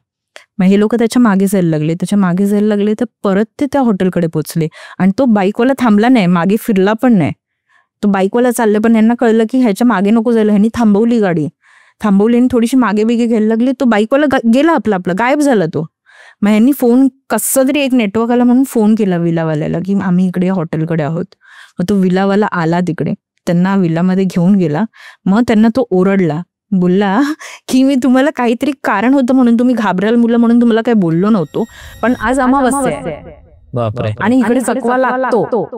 मग हे लोक त्याच्या मागे जायला लागले तर परत ते त्या हॉटेलकडे पोचले आणि तो बाईकवाला थांबला नाही, मागे फिरला पण नाही. तो बाईकवाला चालले, पण यांना कळलं की ह्याच्या मागे नको जायला. ह्यांनी थांबवली गाडी, आणि थोडीशी मागे बिगे घ्यायला लागली. तो बाईकवाला गेला आपला गायब झाला तो. मग ह्यांनी फोन कसं तरी एक नेटवर्क आला म्हणून फोन केला विलावाल्याला की आम्ही इकडे हॉटेलकडे आहोत. मग तो विलावाला आला तिकडे, त्यांना विलामध्ये घेऊन गेला. मग त्यांना तो ओरडला, बोलला की मी तुम्हाला काहीतरी कारण होतं म्हणून तुम्ही घाबराल मुलं म्हणून तुम्हाला काही बोललो नव्हतो, पण आज अमावस्या आहे आणि इकडे चकवा लागतो,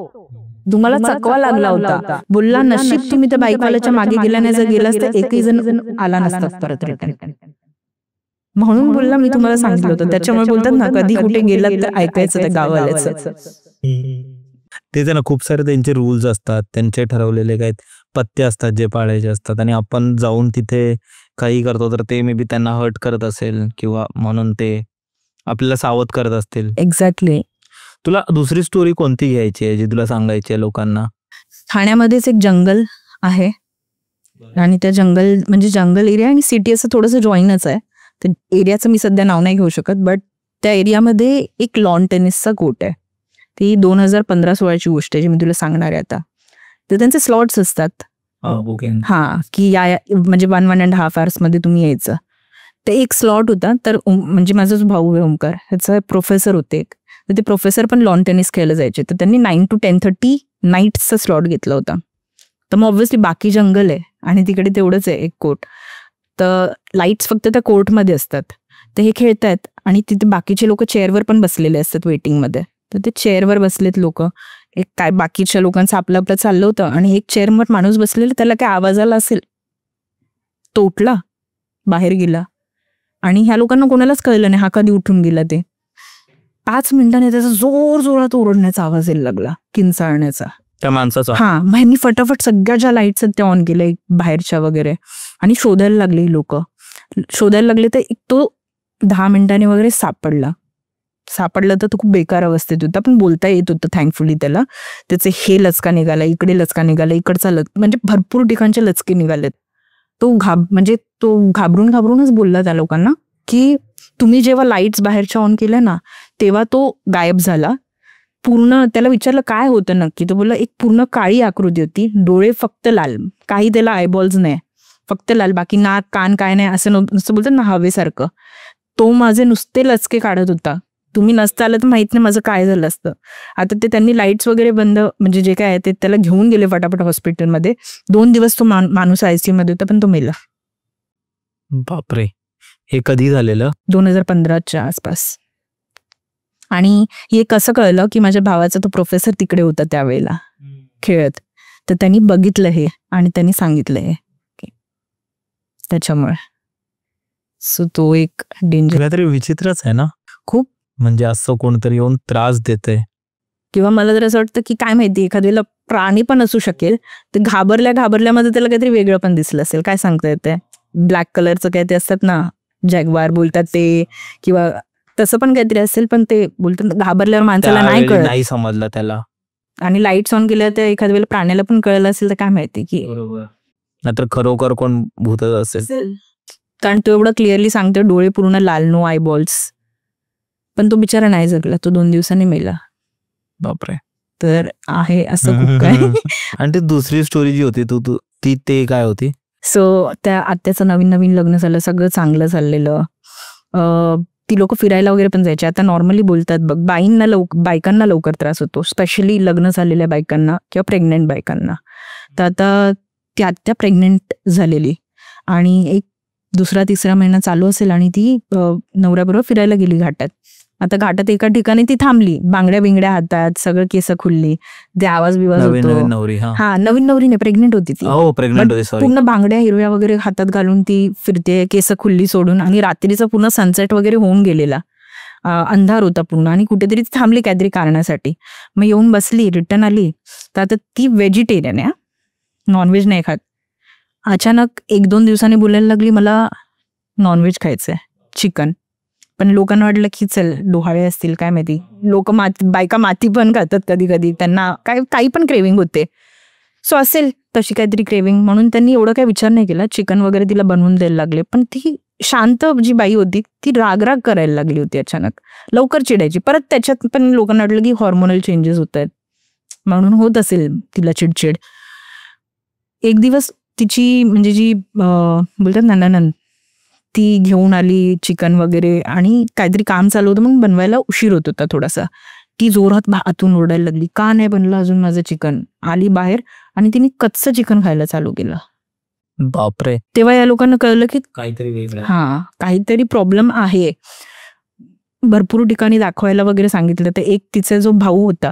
तुम्हाला चकवा लागला होता. बोलला नशीब तुम्ही त्या बाईकवाल्याच्या मागे गेला नाही, जर गेलास तर एकही जण आला नसतात परत रिटर्न. म्हणून बोलला मी तुम्हाला सांगितलं होतं. त्याच्यामुळे बोलतात ना कधी कुठे गेलात तर ऐकायचं त्या गावाल्याचं. तेच ना, खूप सारे त्यांचे रूल्स असतात, त्यांचे ठरवलेले काही पत्ते असतात जे पाळायचे असतात, आणि आपण जाऊन तिथे काही करतो तर ते मे बी त्यांना हर्ट करत असेल किंवा म्हणून ते आपल्याला सावध करत असतील. एक्झॅक्टली. तुला दुसरी स्टोरी कोणती घ्यायची आहे जी तुला सांगायची आहे लोकांना? ठाण्यामध्येच एक जंगल आहे आणि त्या जंगल एरिया आणि सिटी असं थोडंसं जॉईनच आहे. तर एरियाचं मी सध्या नाव नाही घेऊ शकत, बट त्या एरियामध्ये एक लॉन टेनिसचा कोर्ट आहे. ती 2015-16ची गोष्ट आहे जी मी तुला सांगणार आहे आता. तर त्यांचे स्लॉट्स असतात की या म्हणजे 1.5 hours मध्ये तुम्ही यायचं. तर एक स्लॉट होता. तर म्हणजे माझा जो भाऊ आहे ओमकार, ह्याचा प्रोफेसर होते एक, तर ते प्रोफेसर पण लॉन टेनिस खेळलं जायचे. तर त्यांनी 9 to 10:30 नाईट्सचा स्लॉट घेतला होता. तर मग ऑब्व्हियसली बाकी जंगल आहे आणि तिकडे तेवढंच आहे एक कोर्ट, तर लाईट्स फक्त त्या कोर्टमध्ये असतात. तर हे खेळतायत आणि तिथे बाकीचे लोक चेअरवर पण बसलेले असतात वेटिंगमध्ये. तर ते चेअरवर बसलेत लोक, एक काय बाकीच्या लोकांचं आपलं आपलं चाललं होतं आणि एक चेअरवर माणूस बसलेला, त्याला काय आवाज आला असेल, तो उठला, बाहेर गेला आणि ह्या लोकांना कोणालाच कळलं नाही हा कधी उठून गेला. ते 5 मिनिटांनी त्याचा जोर जोरात ओरडण्याचा आवाज यायला लागला, किंचाळण्याचा त्या माणसाचा. हा, मग ह्यांनी फटाफट सगळ्या ज्या लाईट्स आहेत त्या ऑन केल्या बाहेरच्या वगैरे आणि शोधायला लागले लोक. शोधायला लागले तर एक तो 10 मिनिटांनी वगैरे सापडला तर तो खूप बेकार अवस्थेत होता, पण बोलता येत होतं थँकफुली त्याला. त्याचे हे लचका निघाला, इकडे लचका निघाला, इकडचा म्हणजे भरपूर ठिकाणचे लचके निघालेत. तो घाबरूनच बोलला त्या लोकांना की तुम्ही जेव्हा लाईट्स बाहेरच्या ऑन केल्या ना तेव्हा तो गायब झाला पूर्ण. त्याला विचारलं काय होतं नक्की, तो बोलला एक पूर्ण काळी आकृती होती, डोळे फक्त लाल, काही त्याला आयबॉल्स नाही, फक्त लाल, बाकी नाक कान काय नाही, असं नुसतं बोलतात ना हवेसारखं. तो माझे नुसते लचके काढत होता. तुम्ही नसता आलं तर माहित नाही माझं काय झालं असतं. आता ते त्यांनी लाईट्स वगैरे बंद म्हणजे जे काय आहे ते त्याला घेऊन गेले फटाफट हॉस्पिटलमध्ये. 2 दिवस तो माणूस आयसीयू मध्ये होता पण तो मेला. बापरे, हे कधी झालेलं? 2015च्या आसपास. आणि हे कसं कळलं की माझ्या भावाचा तो प्रोफेसर तिकडे होता त्यावेळेला खेळत, तर त्यांनी बघितलं हे आणि त्यांनी सांगितलं हे त्याच्यामुळे. सो तो एक डेंजर. काहीतरी विचित्रच आहे ना खूप, म्हणजे असं कोणतरी येऊन त्रास देते. किंवा मला जर असं वाटतं की काय माहिती एखाद्या वेळेला प्राणी पण असू शकेल, तर घाबरल्यामध्ये त्याला काहीतरी वेगळं पण दिसलं असेल, काय सांगता येते. ब्लॅक कलरचं काय ते असतात ना जॅग्वार बोलतात ते, किंवा तसं पण काहीतरी असेल, पण ते बोलतात घाबरल्यावर माणसाला नाही कळत, नाही समजलं त्याला. आणि लाईट्स ऑन केल्या तर एखाद्या वेळेला प्राण्याला पण कळलं असेल तर काय माहिती की नाहीतर खरोखर कोण भूतच असेल. कारण तो एवढं क्लिअरली सांगतो डोळे पूर्ण लाल, नो आयबॉल्स, पण तो बिचारा नाही जगला, तो 2 दिवसांनी मेला. बापरे. तर आहे असं खूप काय. आणि ती दुसरी स्टोरी जी होती तू ती ते काय होती? सो त्या आत्याचं नवीन लग्न झालं, सगळं चांगलं चाललेलं. ती लोक फिरायला वगैरे पण जायचे. आता नॉर्मली बोलतात बघ बायकांना लवकर त्रास होतो, स्पेशली लग्न झालेल्या बायकांना किंवा प्रेग्नेंट बायकांना. तर आता ती आत्या प्रेग्नेंट झालेली आणि एक 2-3 महिना चालू असेल आणि ती नवऱ्याबरोबर फिरायला गेली घाटात. आता घाटात एका ठिकाणी ती थांबली, बांगड्या बिंगड्या हातात, सगळं केस खुलली, ते आवाज बिवाज होतो. नवीन नवरी नाही, प्रेग्नेंट होती ती. पूर्ण बांगड्या हिरव्या वगैरे हातात घालून ती फिरते, केस खुल्ली सोडून, आणि रात्रीचा पूर्ण सनसेट वगैरे होऊन गेलेला, अंधार होता पूर्ण, आणि कुठेतरी थांबली काहीतरी कारणासाठी. मग येऊन बसली, रिटर्न आली. तर आता ती व्हेजिटेरियन आहे, नॉनव्हेज नाही खात. अचानक 1-2 दिवसांनी बोलायला लागली मला नॉनव्हेज खायचंय, चिकन. पण लोकांना वाटलं की चल डोहाळे असतील काय माहिती, लोक बायका माती पण खातात कधी कधी, त्यांना काही पण क्रेविंग होते. सो असेल तशी काहीतरी क्रेविंग, म्हणून त्यांनी एवढं काही विचार नाही केला, चिकन वगैरे तिला बनवून द्यायला लागले. पण ती शांत जी बाई होती ती राग करायला लागली होती अचानक, लवकर चिडायची. परत त्याच्यात पण लोकांना वाटलं की हॉर्मोनल चेंजेस होत आहेत म्हणून होत असेल तिला चिडचिड. एक दिवस तिची म्हणजे जी बोलतात ना नणंद, ती घेऊन आली चिकन वगैरे, आणि काहीतरी काम चालू होतं म्हणून बनवायला उशीर होत होता थोडासा. ती जोरात हातून ओरडायला लागली, का नाही बनलं अजून माझं चिकन. आली बाहेर आणि तिने कच्चं चिकन खायला चालू केलं. बापरे. तेव्हा या लोकांना कळलं की काहीतरी काहीतरी प्रॉब्लेम आहे. भरपूर ठिकाणी दाखवायला वगैरे सांगितलं. तर एक तिचा जो भाऊ होता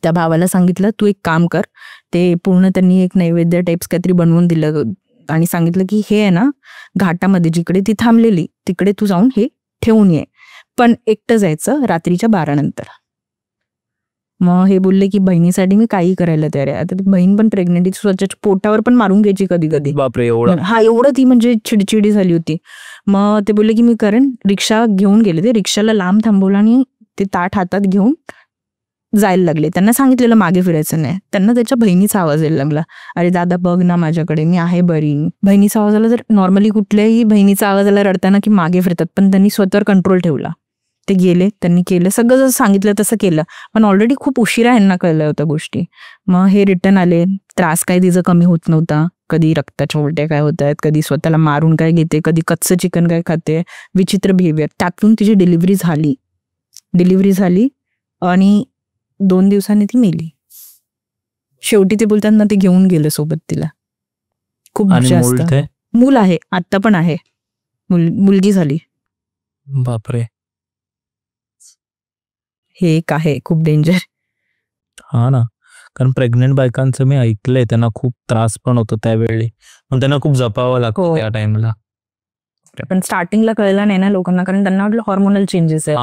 त्या भावाला सांगितलं तू एक काम कर, ते पूर्ण त्यांनी एक नैवेद्य टाइप्स काहीतरी बनवून दिलं आणि सांगितलं की हे आहे ना घाटामध्ये जिकडे ती थांबलेली तिकडे तू जाऊन हे ठेवून ये, पण एकटं जायचं रात्रीच्या 12 नंतर. मग हे बोलले की बहिणीसाठी मी काही करायला तयार आहे. आता बहीण पण प्रेग्नेंट, स्वतःच्या पोटावर पण मारून घ्यायची कधी कधी. बापरे, एवढं. एवढं ती म्हणजे चिडचिडी झाली होती. मग ते बोलले की मी करेन. रिक्षा घेऊन गेले, ते रिक्षाला लांब थांबवलं आणि ते ताट हातात घेऊन जायला लागले. त्यांना सांगितलेलं मागे फिरायचं नाही. त्यांना त्याच्या बहिणीचा आवाज यायला लागला, अरे दादा बघ ना माझ्याकडे, मी आहे बरी. बहिणीचा आवाज आला. तर नॉर्मली कुठल्याही बहिणीचा आवाज आला रडताना की मागे फिरतात, पण त्यांनी स्वतःवर कंट्रोल ठेवला. ते गेले, त्यांनी केलं सगळं जसं सांगितलं तसं केलं, पण ऑलरेडी खूप उशिरा ह्यांना कळल्या होत्या गोष्टी. मग हे रिटर्न आले. त्रास काही तिचं कमी होत नव्हता, कधी रक्ताच्या उलट्या काय होत आहेत, कधी स्वतःला मारून काय घेते, कधी कच्चं चिकन काय खाते, विचित्र बिहेवियर. त्यातून तिची डिलिव्हरी झाली आणि 2 दिवसांनी ती मेली. शेवटी ते बोलतात ना ते घेऊन गेलं सोबत तिला. खूप जास्त. मूल आहे, आत्ता पण आहे, मुलगी झाली. बापरे. हे एक आहे खूप डेंजर. हा ना, कारण प्रेग्नेंट बायकांचं मी ऐकलंय त्यांना खूप त्रास पण होतो त्यावेळी, पण त्यांना खूप जपावं लागतं त्या टाइमला. पण स्टार्टिंगला कळलं नाही ना लोकांना, कारण त्यांना वाटलं हॉर्मोनल चेंजेस आहे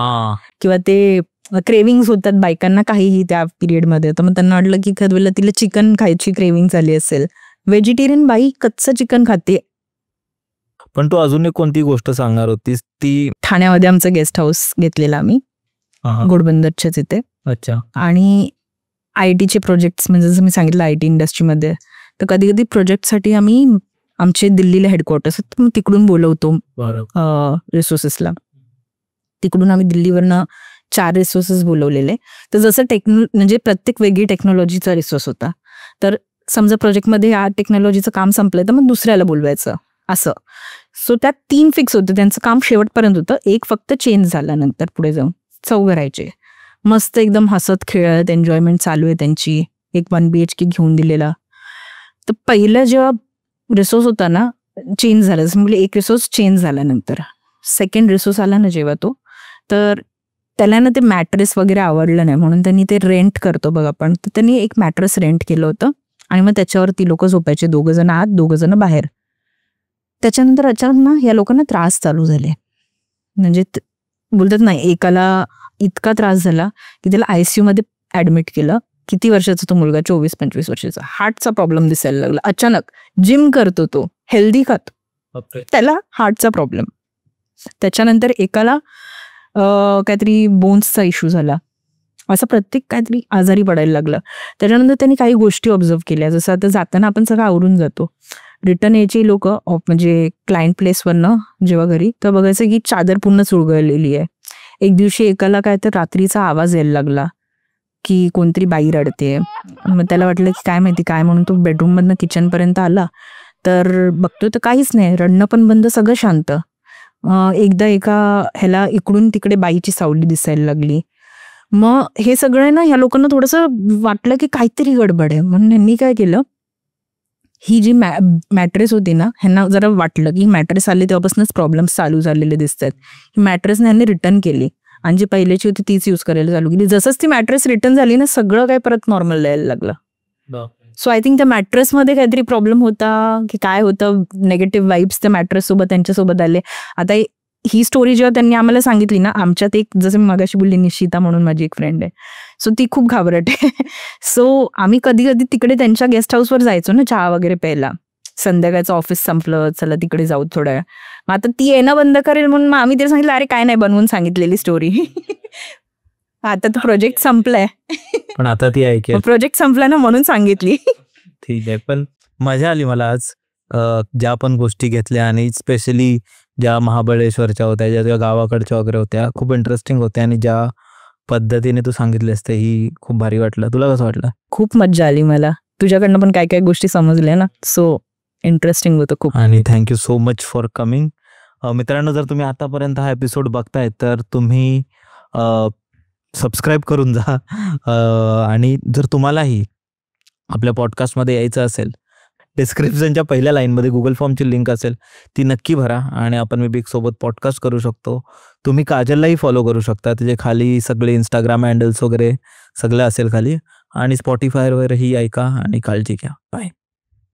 किंवा ते क्रेविंग्स होतात बायकांना काहीही त्या पिरियड मध्ये. तर मग त्यांना वाटलं की एखाद वेळेला तिला चिकन खायची क्रेविंग झाली असेल. व्हेजिटेरियन बाई कच्चं चिकन खाते. पण तू अजून एक कोणती गोष्ट सांगणार होतीस ती? ठाण्यामध्ये आमचं गेस्ट हाऊस घेतलेला आम्ही घोडबंदरच्या तिथे. अच्छा. आणि IT चे प्रोजेक्ट्स, म्हणजे जसं मी सांगितलं IT इंडस्ट्रीमध्ये, तर कधी कधी प्रोजेक्टसाठी आम्ही आमचे दिल्लीला हेडक्वार्टर्स आहेत, मग तिकडून बोलवतो रिसोर्सेसला. तिकडून आम्ही दिल्लीवरनं 4 रिसोर्सेस बोलवलेले. तर जसं म्हणजे प्रत्येक वेगळी टेक्नॉलॉजीचा रिसोर्स होता. तर समजा प्रोजेक्टमध्ये या टेक्नॉलॉजीचं काम संपलंय तर मग दुसऱ्याला बोलवायचं असं. सो त्यात 3 फिक्स होते, त्यांचं काम शेवटपर्यंत होतं. एक फक्त चेंज झाला नंतर पुढे जाऊन 4 राहायचे. मस्त एकदम हसत खेळत एन्जॉयमेंट चालू आहे त्यांची. एक 1 BHK घेऊन दिलेला. तर पहिलं जेव्हा रिसोर्स होता ना चेंज झाला, जसं म्हणजे एक रिसोर्स चेंज झाल्यानंतर सेकंड रिसोर्स आला ना जेव्हा तो, तर त्याला ना ते मॅट्रेस वगैरे आवडलं नाही म्हणून त्यांनी ते रेंट करतो बघा आपण, तर त्यांनी एक मॅट्रेस रेंट केलं होतं आणि मग त्याच्यावर ती लोक झोपायचे, 2 जण आत 2 जण बाहेर. त्याच्यानंतर अचानक ना या लोकांना त्रास चालू झाले. म्हणजे बोलतात नाही, एकाला इतका त्रास झाला की त्याला ICU मध्ये ऍडमिट केलं. किती वर्षाचा तो मुलगा, 24-25 वर्षाचा. हार्टचा प्रॉब्लेम दिसायला लागला अचानक. जिम करतो तो, हेल्दी खातो, त्याला हार्टचा प्रॉब्लेम. त्याच्यानंतर एकाला काहीतरी बोन्सचा इश्यू झाला. असं प्रत्येक काहीतरी आजारी पडायला लागलं. त्याच्यानंतर त्यांनी काही गोष्टी ऑब्झर्व केल्या, जसं आता जाताना आपण सगळं आवरून जातो, रिटर्न यायची लोक म्हणजे क्लायंट प्लेसवरनं जेव्हा घरी, तर बघायचं की चादर पूर्ण चुळगळलेली आहे. एक दिवशी एकाला काय तर रात्रीचा आवाज यायला लागला की कोणतरी बाई रडते. मग त्याला वाटलं की काय माहिती काय, म्हणून तो बेडरूममधनं किचनपर्यंत आला तर बघतोय तर काहीच नाही, रडणं पण बंद, सगळं शांत. एकदा एका ह्याला इकडून तिकडे बाईची सावली दिसायला लागली. मग हे सगळं ना ह्या लोकांना थोडंसं वाटलं की काहीतरी गडबड आहे, म्हणून यांनी काय केलं, ही जी मॅट्रेस होती ना, ह्यांना जरा वाटलं की मॅट्रेस आले तेव्हापासूनच प्रॉब्लेम्स चालू झालेले दिसत आहेत. ही मॅट्रेस ह्यांनी रिटर्न केली आणि जी पहिल्याची होती तीच यूज करायला चालू केली. जसंच ती मॅट्रेस रिटर्न झाली ना, सगळं काय परत नॉर्मल यायला लागलं. सो आय थिंक त्या मॅट्रेसमध्ये काहीतरी प्रॉब्लेम होता की काय होतं, नेगेटिव्ह वाईब्स त्या मॅट्रेस सोबत त्यांच्यासोबत आले. आता ही स्टोरी जेव्हा त्यांनी आम्हाला सांगितली ना, आमच्यात एक, जसं मी मगाशी बोलली, निशिता म्हणून माझी एक फ्रेंड आहे, सो ती खूप घाबरट आहे. सो आम्ही कधी कधी तिकडे त्यांच्या गेस्ट हाऊसवर जायचो ना चहा वगैरे प्यायला. संध्याकाळचं ऑफिस संपलं, चला तिकडे जाऊ थोड्या वेळ. मग आता ती येणं बंद करेल म्हणून मग आम्ही ते सांगितलं, अरे काय नाही, बनवून सांगितलेली स्टोरी. आता तो प्रोजेक्ट संपलाय, पण आता ती ऐकेल. प्रोजेक्ट संपला ना म्हणून सांगितली. ठीक आहे, पण मजा आली मला आज ज्या पण गोष्टी घेतल्या, आणि स्पेशली ज्या महाबळेश्वरच्या होत्या, ज्या गावाकडच्या वगैरे होत्या, खूप इंटरेस्टिंग होत्या. आणि ज्या पद्धतीने तू सांगितलेस ते ही खूप भारी वाटलं. तुला कसं वाटलं? खूप मज्जा आली मला. तुझ्याकडनं पण काय काय गोष्टी समजल्या ना, सो इंटरेस्टिंग होतं खूप. आणि thank you so much for coming. मित्रांनो, जर तुम्ही आतापर्यंत हा एपिसोड बघताय तर तुम्ही सबस्क्राईब करून जा. आणि जर तुम्हालाही आपल्या पॉडकास्टमध्ये यायचं असेल, डिस्क्रिप्शनच्या पहिल्या लाईनमध्ये गुगल फॉर्मची लिंक असेल, ती नक्की भरा आणि आपण मिबिकसोबत पॉडकास्ट करू शकतो. तुम्ही काजललाही फॉलो करू शकता, त्याचे खाली सगळे इंस्टाग्राम हँडल्स वगैरे सगळं असेल खाली. आणि स्पॉटिफायवरही ऐका आणि काळजी घ्या. बाय.